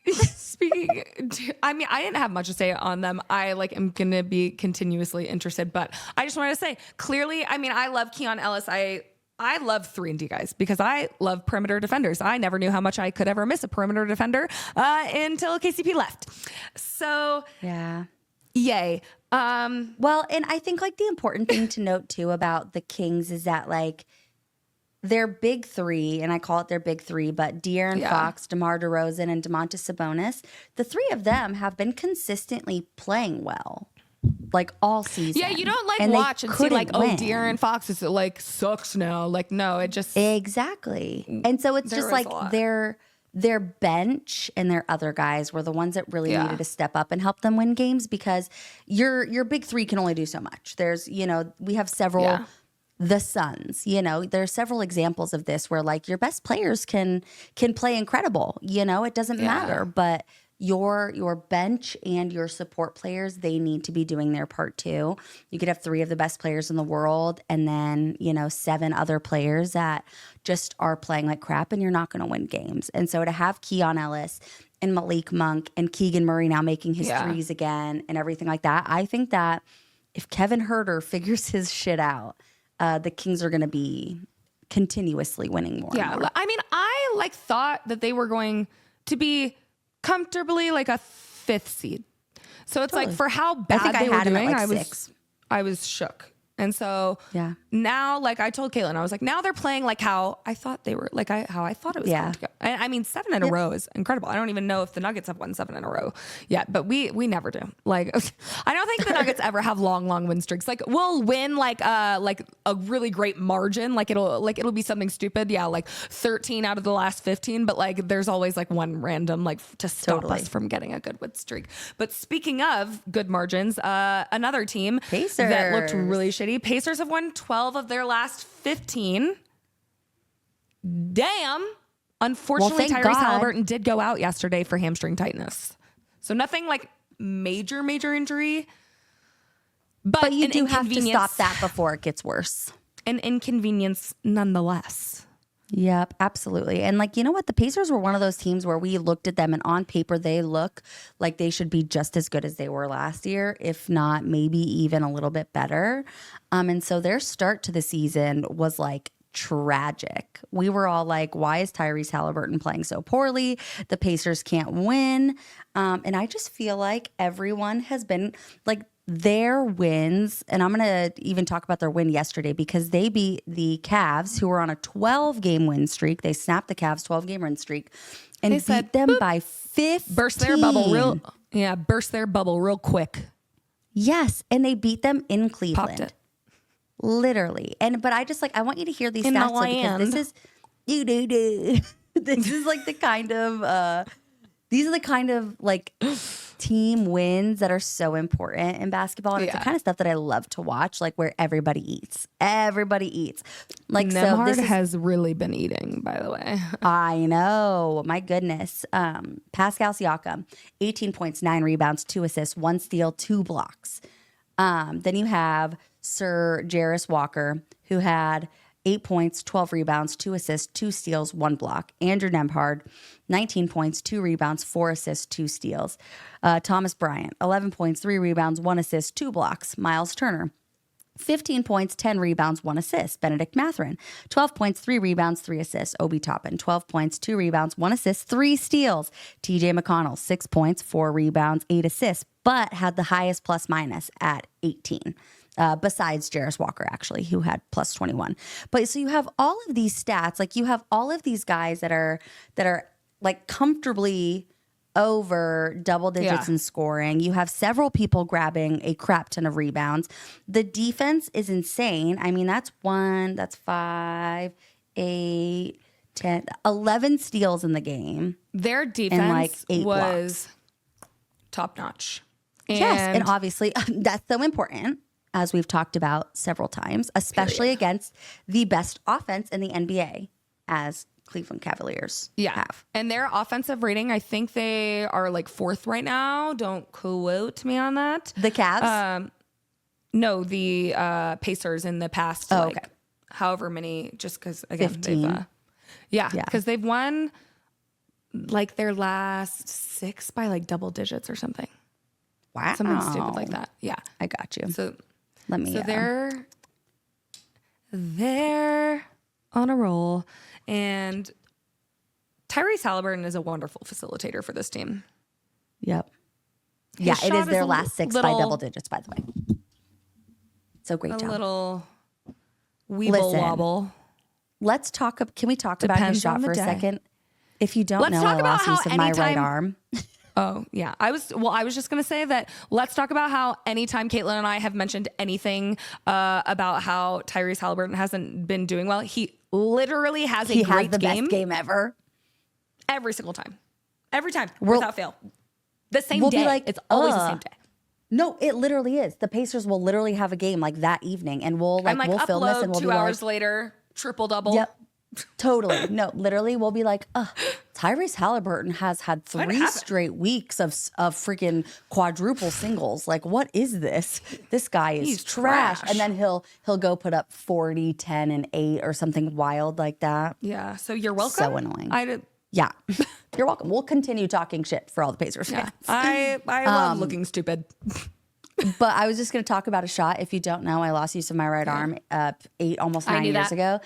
It's fine. I didn't have much to say on them. I am going to be continuously interested, but I just wanted to say clearly, I love Keon Ellis. I love 3-and-D guys because I love perimeter defenders. I never knew how much I could ever miss a perimeter defender until KCP left. So yeah. Yay. Well, and I think like the important thing to note too about the Kings is that like their big three, and I call it their big three, but De'Aaron Fox, DeMar DeRozan, and Domantas Sabonis, the three of them have been consistently playing well, like all season. Yeah, you don't like and watch and see like, oh, win. De'Aaron Fox is like sucks now. Like, no, it just exactly. And so it's just like their bench and their other guys were the ones that really needed to step up and help them win games, because your big three can only do so much. There's, we have several. The Suns, there's several examples of this where like your best players can play incredible. It doesn't matter, but your bench and your support players, they need to be doing their part too. You could have three of the best players in the world and then, 7 other players that just are playing like crap, and you're not going to win games. And so to have Keon Ellis and Malik Monk and Keegan Murray now making his threes again and everything like that, I think that if Kevin Huerter figures his shit out, the Kings are going to be continuously winning more. Yeah, and more. I mean, I thought that they were going to be comfortably like a 5th seed. So it's like for how bad they were doing, I was shook. And so now, like I told Caitlin, I was like, now they're playing like how I thought they were, like how I thought it was going to go. I mean, 7 in a row is incredible. I don't even know if the Nuggets have won 7 in a row yet, but we never do. Like, I don't think the Nuggets ever have long win streaks. Like we'll win like a really great margin. Like it'll be something stupid. Yeah. Like 13 out of the last 15, but like there's always like one random, like to stop us from getting a good win streak. But speaking of good margins, another team Pacers that looked really shitty. Pacers have won 12 of their last 15. Damn. Unfortunately, Tyrese Halliburton did go out yesterday for hamstring tightness. So nothing like major injury. But you do have to stop that before it gets worse. An inconvenience nonetheless. Yep, absolutely. And like, you know what? The Pacers were one of those teams where we looked at them and on paper, they look like they should be just as good as they were last year, if not maybe even a little bit better. And so their start to the season was like tragic. We were all like, why is Tyrese Halliburton playing so poorly? The Pacers can't win. And I just feel like everyone has been like, their wins, and I'm going to even talk about their win yesterday because they beat the Cavs, who were on a 12-game win streak. They snapped the Cavs' 12-game win streak and beat them by 15. Burst their bubble real quick. Yes, and they beat them in Cleveland. Popped it. Literally. But I just I want you to hear these stats because this is this is like the kind of these are the kind of like team wins that are so important in basketball. And it's the kind of stuff that I love to watch, like where everybody eats. Everybody eats. Like Nemhard has really been eating, by the way. I know. My goodness. Pascal Siakam, 18 points, 9 rebounds, 2 assists, 1 steal, 2 blocks. Then you have Sir Jarris Walker, who had 8 points, 12 rebounds, 2 assists, 2 steals, 1 block. Andrew Nemhard, 19 points, 2 rebounds, 4 assists, 2 steals. Thomas Bryant, 11 points, 3 rebounds, 1 assist, 2 blocks. Miles Turner, 15 points, 10 rebounds, 1 assist. Benedict Mathurin, 12 points, 3 rebounds, 3 assists. Obi Toppin, 12 points, 2 rebounds, 1 assist, 3 steals. TJ McConnell, 6 points, 4 rebounds, 8 assists, but had the highest plus minus at 18. Besides Jarris Walker, actually, who had plus 21. But so you have all of these stats, like you have all of these guys that are like comfortably over double digits in scoring. You have several people grabbing a crap ton of rebounds. The defense is insane. I mean, that's 5, 8, 10, 11 steals in the game. Their defense and like 8 was blocks. Top notch. Yes, and obviously that's so important, as we've talked about several times, especially against the best offense in the NBA, as Cleveland Cavaliers have. And their offensive rating, I think they are like 4th right now. Don't quote me on that. The Cavs? No, the Pacers in the past, however many, just because, again, 15. Because they've won like their last 6 by like double digits or something. Wow. Something stupid like that. Yeah. I got you. So let me. So they're on a roll, and Tyrese Halliburton is a wonderful facilitator for this team. Yep. It is their last 6 by double digits, by the way. So great job. A little weeble wobble. let's talk. Can we talk about his Depends on shot the for a day. second? If you don't Let's know, talk I about lost how use of my right anytime- arm. Oh, yeah. I was just going to say that let's talk about how anytime Caitlin and I have mentioned anything about how Tyrese Halliburton hasn't been doing well, he literally has a He great has the game best game ever. every single time. Every time, without fail. The same we'll day. be like, it's always the same day. No, it literally is. The Pacers will literally have a game like that evening, and we'll I'm like, we'll film this, and we'll 2 be hours like, later, triple double. yep, totally. No, literally, we'll be like, Tyrese Halliburton has had 3 straight weeks of freaking quadruple singles. Like, what is this? This guy is He's trash. trash. And then he'll go put up 40, 10, and 8 or something wild like that. Yeah. So you're welcome. So annoying. I did. Yeah, you're welcome. We'll continue talking shit for all the Pacers fans. I love looking stupid. But I was just going to talk about a shot. If you don't know, I lost use of my right arm almost 9 years ago.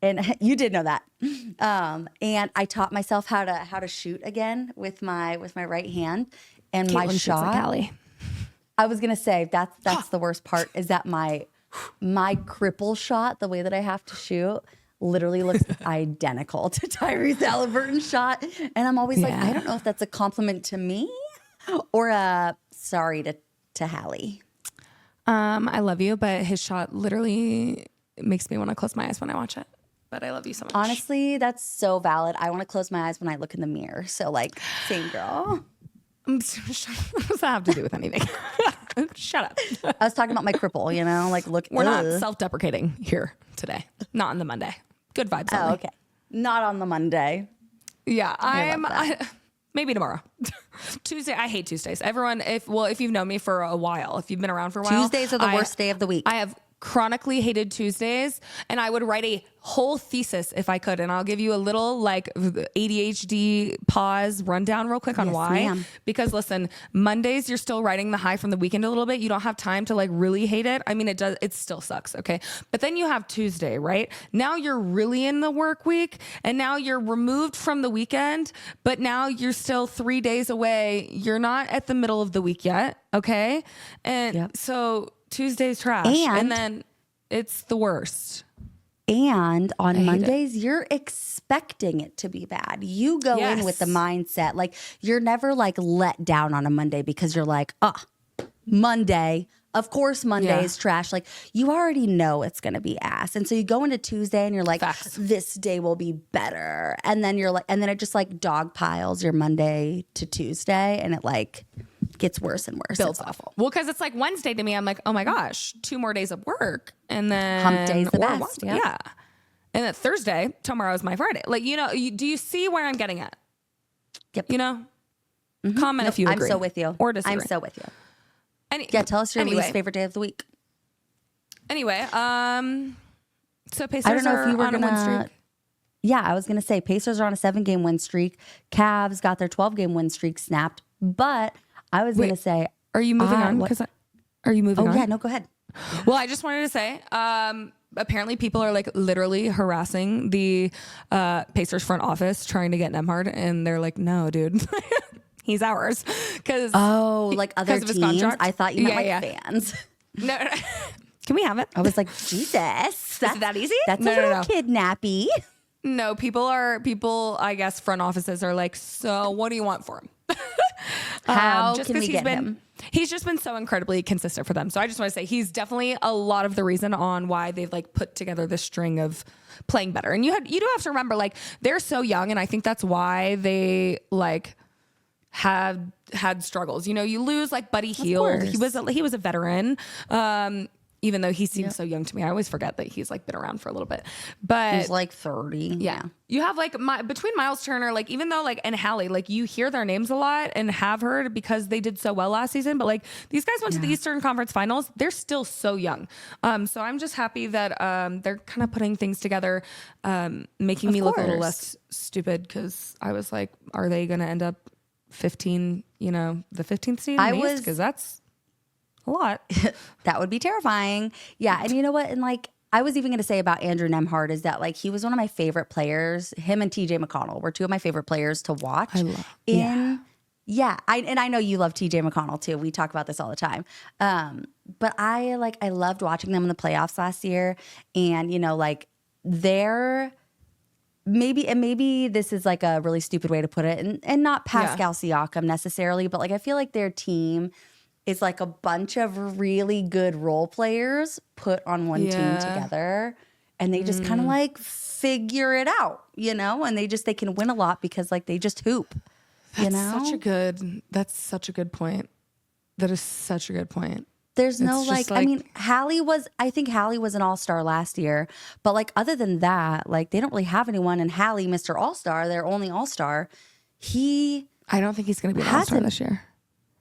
And you did know that. And I taught myself how to shoot again with my right hand. And Caitlin my shoots shot, like Allie. I was gonna say that's the worst part, is that my cripple shot, the way that I have to shoot, literally looks identical to Tyrese Halliburton's shot. And I'm always like, I don't know if that's a compliment to me or a sorry to Hallie. I love you, but his shot literally makes me want to close my eyes when I watch it. But I love you so much. Honestly, that's so valid. I want to close my eyes when I look in the mirror. So like, same girl. What does that have to do with anything? Shut up. I was talking about my cripple, like look. We're not self-deprecating here today. Not on the Monday. Good vibes only. Oh, okay. Not on the Monday. Yeah, maybe tomorrow. Tuesday. I hate Tuesdays. Everyone, if you've known me for a while, if you've been around for a while, Tuesdays are the worst day of the week. I have chronically hated Tuesdays, and I would write a whole thesis if I could, and I'll give you a little like ADHD pause rundown real quick on why. Ma'am. Because listen, Mondays you're still riding the high from the weekend a little bit. You don't have time to like really hate it. I mean, it still sucks, okay? But then you have Tuesday, right? Now you're really in the work week, and now you're removed from the weekend, but now you're still 3 days away. You're not at the middle of the week yet, okay? And so Tuesday's trash, and then it's the worst. And on Mondays, you're expecting it to be bad. You go in with the mindset, like you're never like let down on a Monday because you're like, Monday. Of course, Monday is trash. Like you already know it's going to be ass. And so you go into Tuesday and you're like, this day will be better. And then you're like, and then it just like dog piles your Monday to Tuesday. And it like gets worse and worse. Builds awful. Well, because it's like Wednesday to me. I'm like, oh my gosh, 2 more days of work. And then hump day's the best. Yeah. And then Thursday, tomorrow's my Friday. Like, do you see where I'm getting at? Yep. Comment if you agree. I'm so with you. Or disagree. I'm so with you. Tell us your least favorite day of the week. Anyway, so Pacers I don't know if you were on a win streak. Yeah, I was going to say Pacers are on a 7-game win streak. Cavs got their 12-game win streak snapped. But I was going to say, are you moving on? Are you moving on? Oh yeah, no, go ahead. Well, I just wanted to say, apparently people are like literally harassing the Pacers front office trying to get Nembhard, and they're like, no, dude. He's ours. Like other teams? I thought you meant fans. No. Can we have it? I was like, Jesus. Is it that easy? That's a little kidnappy. No, people, I guess front offices are like, so what do you want for him? How can we get him? He's just been so incredibly consistent for them. So I just want to say he's definitely a lot of the reason on why they've like put together this string of playing better. And you do have to remember, like, they're so young, and I think that's why they like have had struggles. You lose like Buddy Hield. He was a veteran. Even though he seems so young to me, I always forget that he's like been around for a little bit. But he's like 30. Yeah. You have like between Miles Turner, like even though like and Hallie, like you hear their names a lot and have heard because they did so well last season. But like these guys went to the Eastern Conference Finals. They're still so young. So I'm just happy that they're kind of putting things together, making me look a little less stupid, because I was like, are they going to end up 15? The 15th seed in the East? Because that's a lot. That would be terrifying. Yeah. And you know what? And like, I was even going to say about Andrew Nembhard is that like, he was one of my favorite players. Him and TJ McConnell were 2 of my favorite players to watch. I know you love TJ McConnell too. We talk about this all the time. But I loved watching them in the playoffs last year. And like their maybe this is like a really stupid way to put it, and not Pascal Siakam necessarily, but like I feel like their team is like a bunch of really good role players put on one team together, and they just kind of like figure it out, you know, and they can win a lot because like they just hoop. That's such a good point. That is such a good point. There's no like, I mean, I think Hallie was an all-star last year, but like other than that, like they don't really have anyone. And Hallie, Mr. All-Star, their only all-star, I don't think he's going to be an all-star this year.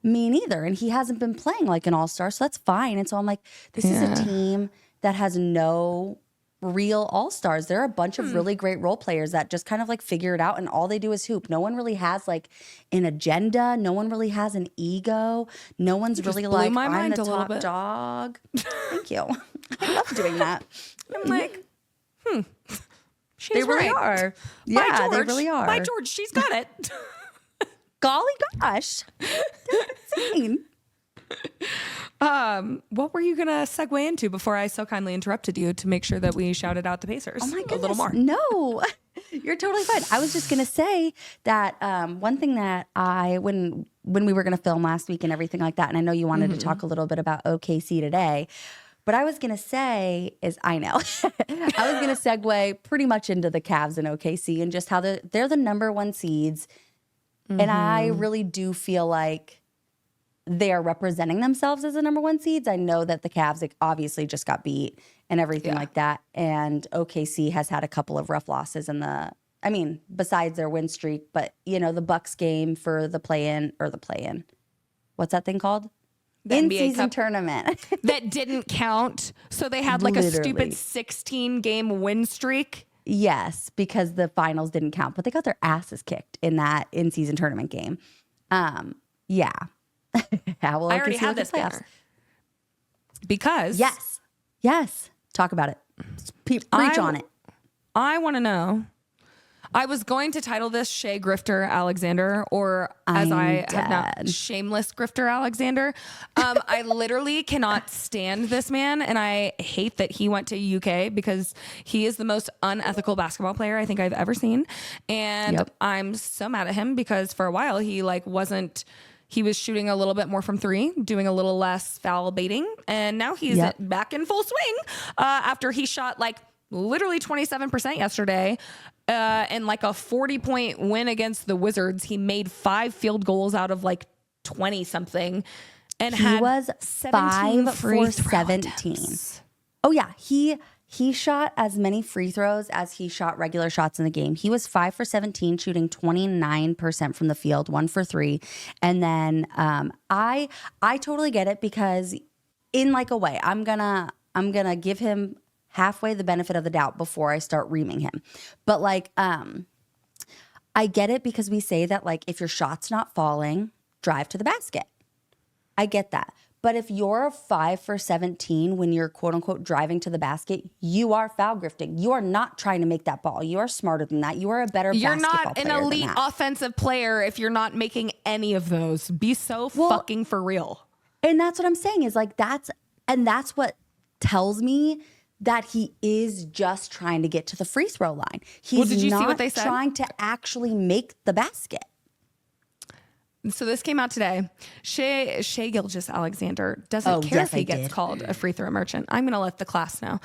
Me neither. And he hasn't been playing like an all-star, so that's fine. And so I'm like, this is a team that has no real all-stars. There are a bunch of really great role players that just kind of like figure it out, and all they do is hoop. No one really has like an agenda. No one really has an ego. No one's really like, I'm the top dog. Thank you. I love doing that. I'm like, she's they really are. Yeah, they really are. By George, she's got it. Golly gosh. That's insane. What were you gonna segue into before I so kindly interrupted you to make sure that we shouted out the Pacers? Oh my goodness, a little more. No, you're totally fine. I was just gonna say that one thing that when we were gonna film last week and everything like that, and I know you wanted to talk a little bit about OKC today, but I was gonna say I was gonna segue pretty much into the Cavs and OKC and just how they're the number one seeds, and I really do feel like they are representing themselves as the number one seeds. I know that the Cavs obviously just got beat and everything like that. And OKC has had a couple of rough losses besides their win streak, but you know, the Bucks game for the play-in. What's that thing called? The in-season tournament. That didn't count. So they had like a stupid 16-game win streak. Yes, because the finals didn't count, but they got their asses kicked in that in-season tournament game. Yeah. How will I already have this banner. Because yes, talk about it. Preach on it. I want to know. I was going to title this Shea Grifter Alexander, or Shameless Grifter Alexander. I literally cannot stand this man, and I hate that he went to UK because he is the most unethical basketball player I think I've ever seen, and I'm so mad at him because for a while he was shooting a little bit more from three, doing a little less foul baiting. And now he's back in full swing after he shot like literally 27% yesterday and like a 40-point win against the Wizards. He made 5 field goals out of like 20 something and he was 5 for 17. Oh yeah. He shot as many free throws as he shot regular shots in the game. He was 5 for 17, shooting 29% from the field, 1 for 3. And then I totally get it because in like a way, I'm gonna give him halfway the benefit of the doubt before I start reaming him. But like I get it because we say that like if your shot's not falling, drive to the basket. I get that. But if you're 5 for 17 when you're quote unquote driving to the basket, you are foul grifting. You are not trying to make that ball. You are smarter than that. You are a better basketball player. You're not an elite offensive player if you're not making any of those. Be so fucking for real. And that's what I'm saying is like that's what tells me that he is just trying to get to the free throw line. He's did you not see what they said? Trying to actually make the basket. So this came out today. Shea Gilgeous-Alexander doesn't care if he gets called a free throw merchant. I'm going to let the class know.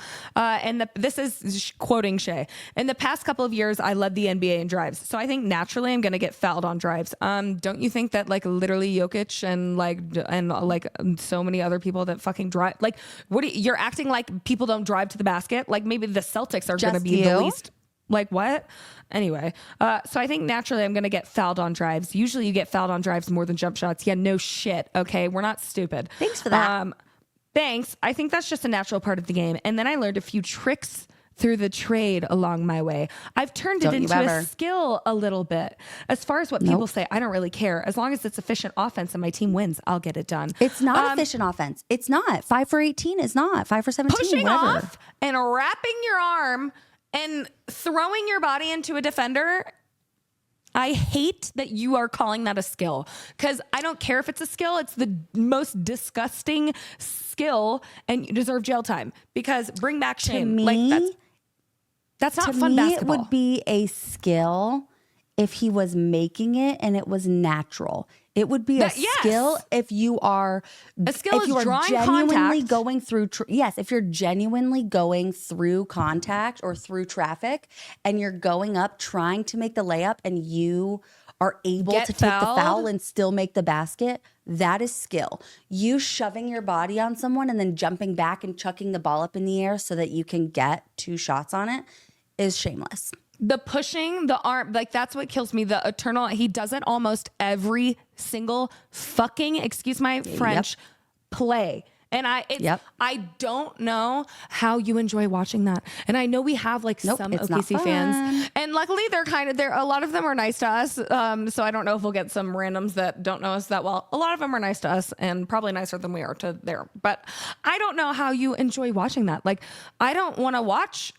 This is quoting Shea. In the past couple of years, I led the NBA in drives. So I think naturally I'm going to get fouled on drives. Don't you think that like literally Jokic and so many other people that fucking drive, like you're acting like people don't drive to the basket? Like maybe the Celtics are going to be the least. Like what? Anyway, so I think naturally I'm going to get fouled on drives. Usually you get fouled on drives more than jump shots. Yeah, no shit. Okay, we're not stupid. Thanks for that. Thanks. I think that's just a natural part of the game. And then I learned a few tricks through the trade along my way. I've turned it into a skill a little bit. As far as what people say, I don't really care. As long as it's efficient offense and my team wins, I'll get it done. It's not efficient offense. It's not. 5 for 18 is not. 5 for 17, pushing whatever. Off and wrapping your arm and throwing your body into a defender, I hate that you are calling that a skill because I don't care if it's a skill. It's the most disgusting skill and you deserve jail time because bring back shame. To me, That's not to fun me, basketball. it would be a skill if he was making it and it was natural. It would be a skill if you are drawing genuinely contact. going through. If you're genuinely going through contact or through traffic, and you're going up trying to make the layup, and you are able to take the foul and still make the basket. That is skill. You shoving your body on someone and then jumping back and chucking the ball up in the air so that you can get 2 shots on it is shameless. The pushing, the arm, like that's what kills me. The eternal, he does it almost every single fucking, excuse my French, play. And I don't know how you enjoy watching that. And I know we have like some OKC fans, and luckily they're a lot of them are nice to us. So I don't know if we'll get some randoms that don't know us that well. A lot of them are nice to us and probably nicer than we are to there. But I don't know how you enjoy watching that. Like, I don't want to watch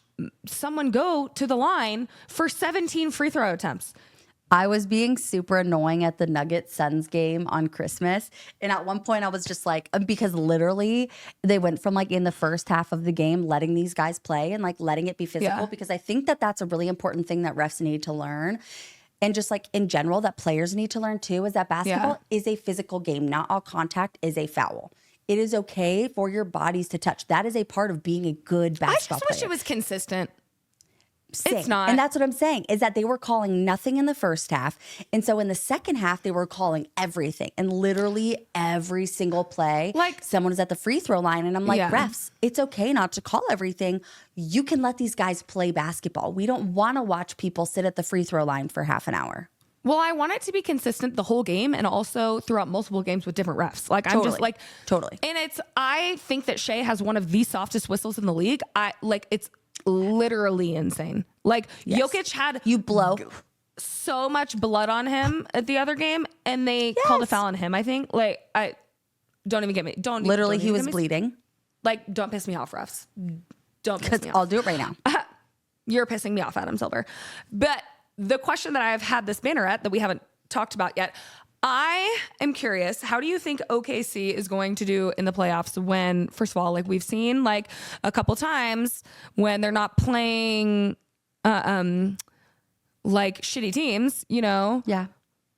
someone go to the line for 17 free throw attempts. I was being super annoying at the Nuggets Suns game on Christmas. And at one point I was just like, because literally they went from like in the first half of the game, letting these guys play and like letting it be physical, because I think that that's a really important thing that refs need to learn. And just like in general, that players need to learn too, is that basketball is a physical game. Not all contact is a foul. It is okay for your bodies to touch. That is a part of being a good basketball player. I just wish it was consistent. Same. It's not. And that's what I'm saying, is that they were calling nothing in the first half. And so in the second half, they were calling everything. And literally every single play, like someone was at the free throw line. And I'm like, refs, it's okay not to call everything. You can let these guys play basketball. We don't want to watch people sit at the free throw line for half an hour. Well, I want it to be consistent the whole game and also throughout multiple games with different refs. Like, I'm just like, totally. And I think that Shea has one of the softest whistles in the league. It's literally insane. Like, Jokic had so much blood on him at the other game, and they called a foul on him, I think. Like, don't even get me. He was bleeding. Like, don't piss me off, refs. Don't piss me off. I'll do it right now. You're pissing me off, Adam Silver. But the question that I've had this banner at that we haven't talked about yet, I am curious, how do you think OKC is going to do in the playoffs when, first of all, like we've seen like a couple times when they're not playing like shitty teams, you know? Yeah.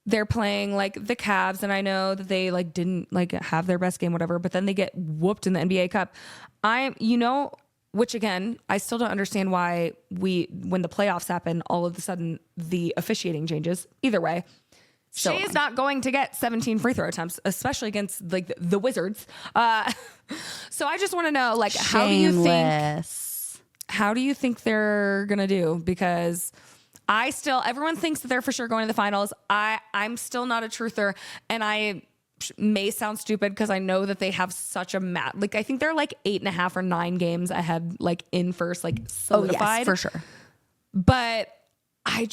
They're playing like the Cavs, and I know that they like didn't like have their best game, whatever, but then they get whooped in the NBA Cup. Which again, I still don't understand why when the playoffs happen, all of a sudden the officiating changes. Either way, Shea is not going to get 17 free throw attempts, especially against like the Wizards. So I just want to know, like, how do you think they're gonna do? Because everyone thinks that they're for sure going to the finals. I'm still not a truther, and I may sound stupid because I know that they have such a like, I think they're like 8.5 or 9 games ahead, like in first, like solidified. Oh, yes, for sure. But I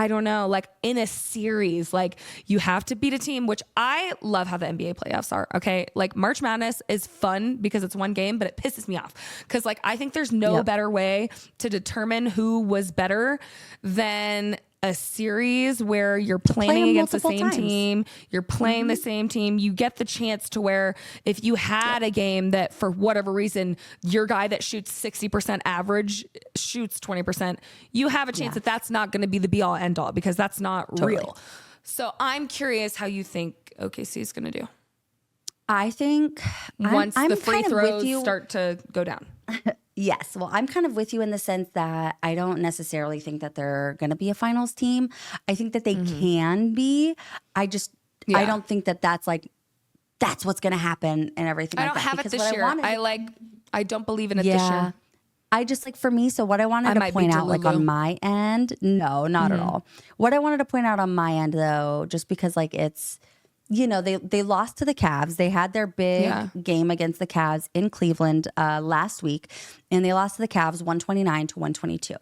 don't know, like in a series, like you have to beat a team, which I love how the NBA playoffs are. Okay. Like March Madness is fun because it's one game, but it pisses me off. Cause like, I think there's no better way to determine who was better than a series where you're playing against the same team, you're playing the same team. You get the chance to where if you had a game that for whatever reason, your guy that shoots 60% average shoots 20%, you have a chance that that's not going to be the be all end all, because that's not real. So I'm curious how you think OKC is going to do. I think once the free throws start to go down. Yes. Well, I'm kind of with you in the sense that I don't necessarily think that they're going to be a finals team. I think that they can be. I don't think that that's what's going to happen and everything like that. I don't have it this year. I don't believe in it this year. I just for me, so what I wanted to point out like on my end, no, not at all. What I wanted to point out on my end though, just because like it's, you know, they lost to the Cavs. They had their big game against the Cavs in Cleveland last week, and they lost to the Cavs 129-122.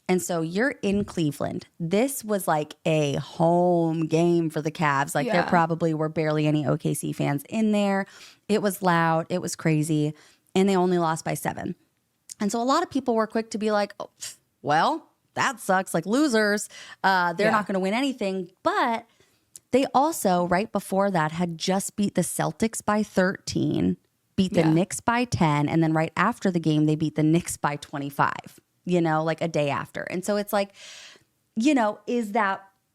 And so you're in Cleveland. This was like a home game for the Cavs. Like there probably were barely any OKC fans in there. It was loud. It was crazy. And they only lost by 7. And so a lot of people were quick to be like, oh, well, that sucks. Like losers. They're not going to win anything. But they also, right before that, had just beat the Celtics by 13, beat the Knicks by 10, and then right after the game, they beat the Knicks by 25. like a day after. And so it's like,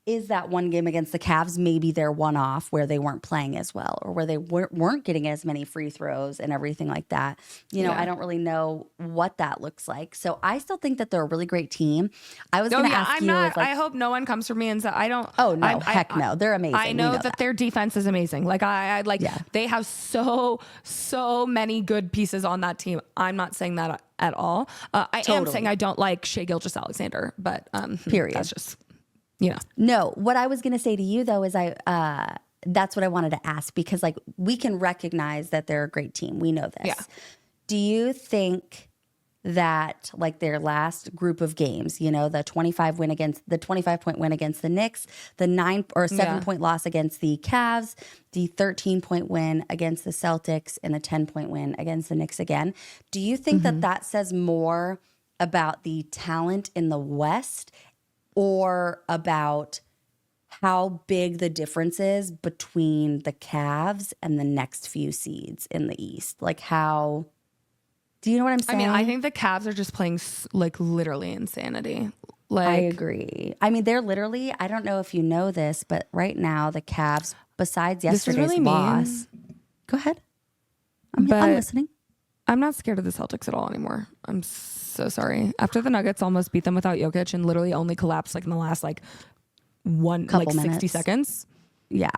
is that one game against the Cavs maybe their one-off where they weren't playing as well, or where they weren't getting as many free throws and everything like that. I don't really know what that looks like. So I still think that they're a really great team. I was going to ask you. I hope no one comes for me and says I don't. Oh no, heck no, they're amazing. I know that their defense is amazing. Like they have so many good pieces on that team. I'm not saying that at all. I am saying I don't like Shai Gilgeous-Alexander, but period. That's just. No, what I was going to say to you though is that's what I wanted to ask, because like we can recognize that they're a great team. We know this. Yeah. Do you think that like their last group of games, the 25 point win against the Knicks, the 9 or 7 point loss against the Cavs, the 13 point win against the Celtics, and the 10 point win against the Knicks again, do you think that says more about the talent in the West, or about how big the difference is between the Cavs and the next few seeds in the East? Like how, do you know what I'm saying? I mean, I think the Cavs are just playing like literally insanity. Like I agree. I mean, they're literally, I don't know if you know this, but right now the Cavs, besides yesterday's really loss. Go ahead. I'm listening. I'm not scared of the Celtics at all anymore. I'm so sorry. After the Nuggets almost beat them without Jokic and literally only collapsed like in the last like 60 seconds. Yeah.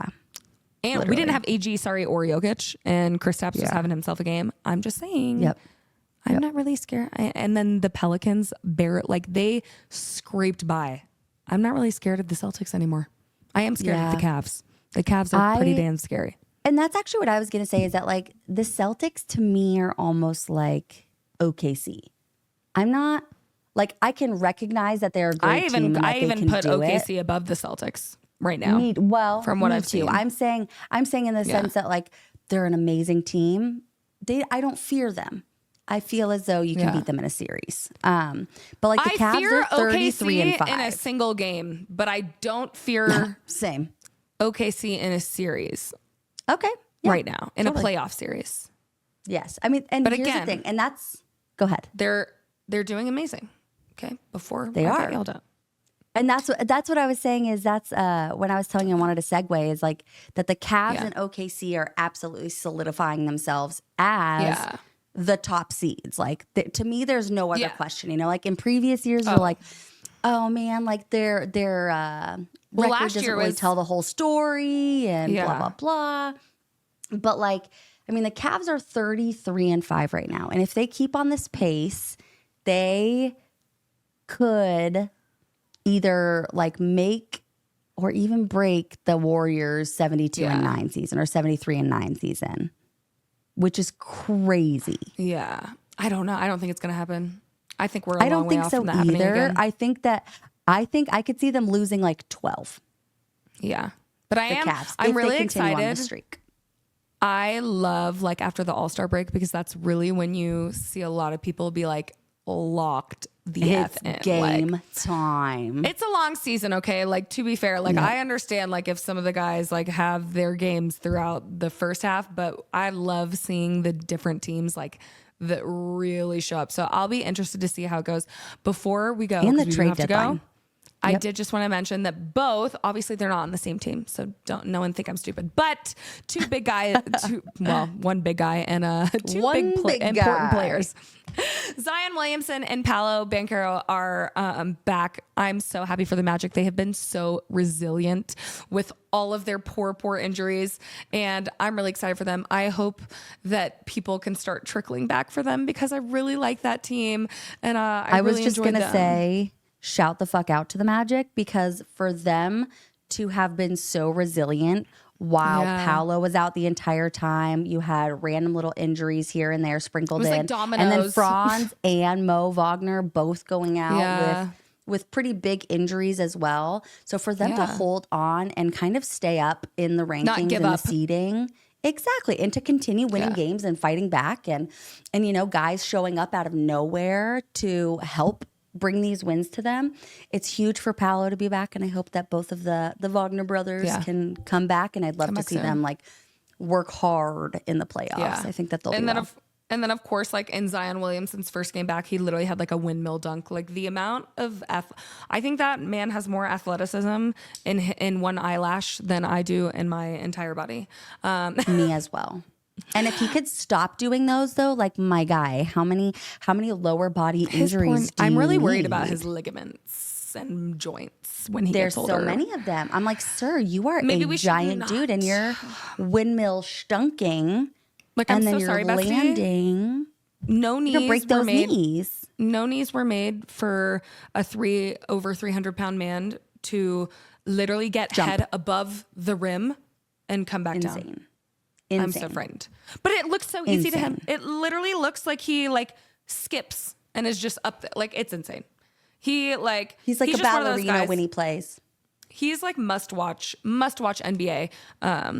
And literally. We didn't have AG, or Jokic, and Kristaps was having himself a game. I'm just saying. Yep. I'm not really scared. And then the Pelicans they scraped by. I'm not really scared of the Celtics anymore. I am scared of the Cavs. The Cavs are pretty damn scary. And that's actually what I was going to say, is that like the Celtics to me are almost like OKC. I'm not like, I can recognize that they're a great team. I even put OKC above the Celtics right now. From what I've seen, I'm saying in the sense that like they're an amazing team. I don't fear them. I feel as though you can beat them in a series. But like the Cavs are 33 and 5 in a single game, but I don't fear same OKC in a series. Okay. Yeah, right now in a playoff series. Yes. I mean, but here's the thing, and that's, go ahead. They're doing amazing. Okay. Before they are yelled at. And that's what I was saying is that's when I was telling you I wanted to segue is like that the Cavs and OKC are absolutely solidifying themselves as the top seeds. Like to me, there's no other question. Like in previous years, you're like, oh man, like their record doesn't really tell the whole story and blah blah blah. But like, I mean, the Cavs are 33 and 5 right now, and if they keep on this pace, they could either like make or even break the Warriors 72 and 9 season or 73 and 9 season, which is crazy. Yeah, I don't know. I don't think it's gonna happen. I think we're. I don't think so either. I think I could see them losing like 12. Yeah, but Cavs, I'm really excited. I love like after the All-Star break, because that's really when you see a lot of people be like locked the F in. Game time. It's a long season, okay? Like to be fair, like I understand like if some of the guys like have their games throughout the first half, but I love seeing the different teams like that really show up. So I'll be interested to see how it goes. Before we go, and the trade deadline. I did just want to mention that both, obviously they're not on the same team, so don't no one think I'm stupid. But one big guy and two important players. Zion Williamson and Paolo Banchero are back. I'm so happy for the Magic. They have been so resilient with all of their poor injuries, and I'm really excited for them. I hope that people can start trickling back for them, because I really like that team, and I really was just going to say, shout the fuck out to the Magic, because for them to have been so resilient while Paolo was out the entire time, you had random little injuries here and there sprinkled in. Like dominoes. And then Franz and Mo Wagner both going out with pretty big injuries as well. So for them to hold on and kind of stay up in the rankings and the seeding. Exactly. And to continue winning games and fighting back and guys showing up out of nowhere to help bring these wins to them. It's huge for Paolo to be back, and I hope that both of the Wagner brothers can come back, and I'd love to see them like work hard in the playoffs. I think that they'll do well. And then, of course, like in Zion Williamson's first game back, he literally had like a windmill dunk. Like the amount of I think that man has more athleticism in one eyelash than I do in my entire body. Me as well. And if he could stop doing those, though, like my guy, how many lower body injuries? I'm really worried about his ligaments and joints when he There's gets older. so many of them. I'm like, sir, you are Maybe a we should giant not. dude, and you're windmill stunking. Like, I'm and then so you're sorry, bestie. landing. No You're gonna knees break were those made. knees. No knees were made for a over 300-pound man to literally get head above the rim and come back down. Insane. I'm so frightened. But it looks so easy to him. It literally looks like he like skips and is just up there. Like, it's insane. He's like a just ballerina when he plays. He's like must watch NBA.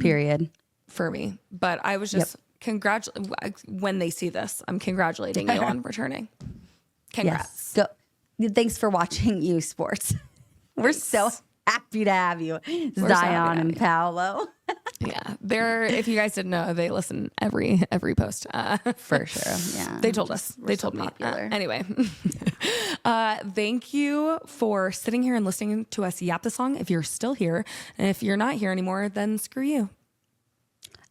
Period. For me. But I was just when they see this, I'm congratulating you on returning. Congrats. Yes. Go. Thanks for watching U Sports. We're so happy to have you, Zion and Paolo. Yeah, if you guys didn't know, they listen every post. For sure. Yeah. They told us. They told me. Anyway, thank you for sitting here and listening to us yap the song. If you're still here, and if you're not here anymore, then screw you.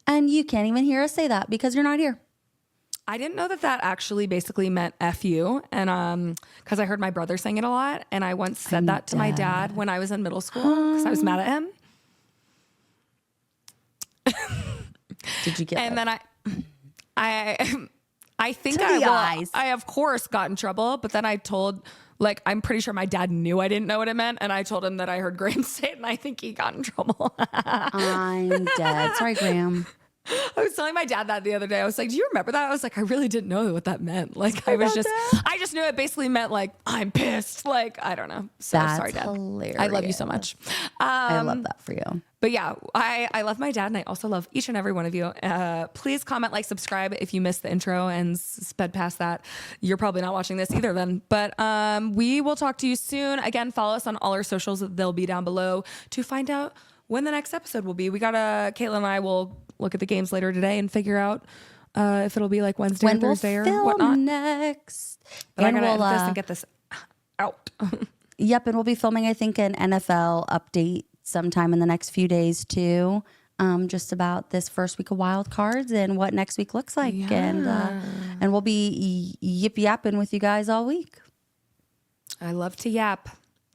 And you can't even hear us say that because you're not here. I didn't know that actually basically meant F you. And because I heard my brother saying it a lot. And I once said that to my dad when I was in middle school because I was mad at him. Did you get And then I think I of course got in trouble, but then I told, like, I'm pretty sure my dad knew I didn't know what it meant. And I told him that I heard Graham say it and I think he got in trouble. I'm dead. Sorry, Graham. I was telling my dad that the other day. I was like, do you remember that? I was like, I really didn't know what that meant. Like, I just knew it basically meant like, I'm pissed. Like, I don't know. So sorry, Dad. Hilarious. I love you so much. I love that for you. But yeah, I love my dad and I also love each and every one of you. Please comment, like, subscribe if you missed the intro and sped past that. You're probably not watching this either then. But we will talk to you soon. Again, follow us on all our socials. They'll be down below to find out when the next episode will be. Caitlin and I will look at the games later today and figure out if it'll be like Wednesday or Thursday or whatnot. Next. But and I gotta edit this and get this out. Yep, and we'll be filming, I think, an NFL update sometime in the next few days too. Just about this first week of wild cards and what next week looks like. Yeah. And we'll be yip yapping with you guys all week. I love to yap.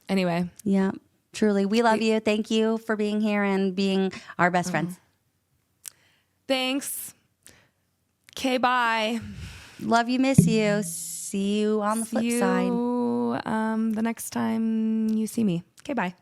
Anyway. Yeah, truly. We love you. Thank you for being here and being our best friends. Thanks. Okay, bye. Love you, miss you. See you on the flip side. The next time you see me. Okay, bye.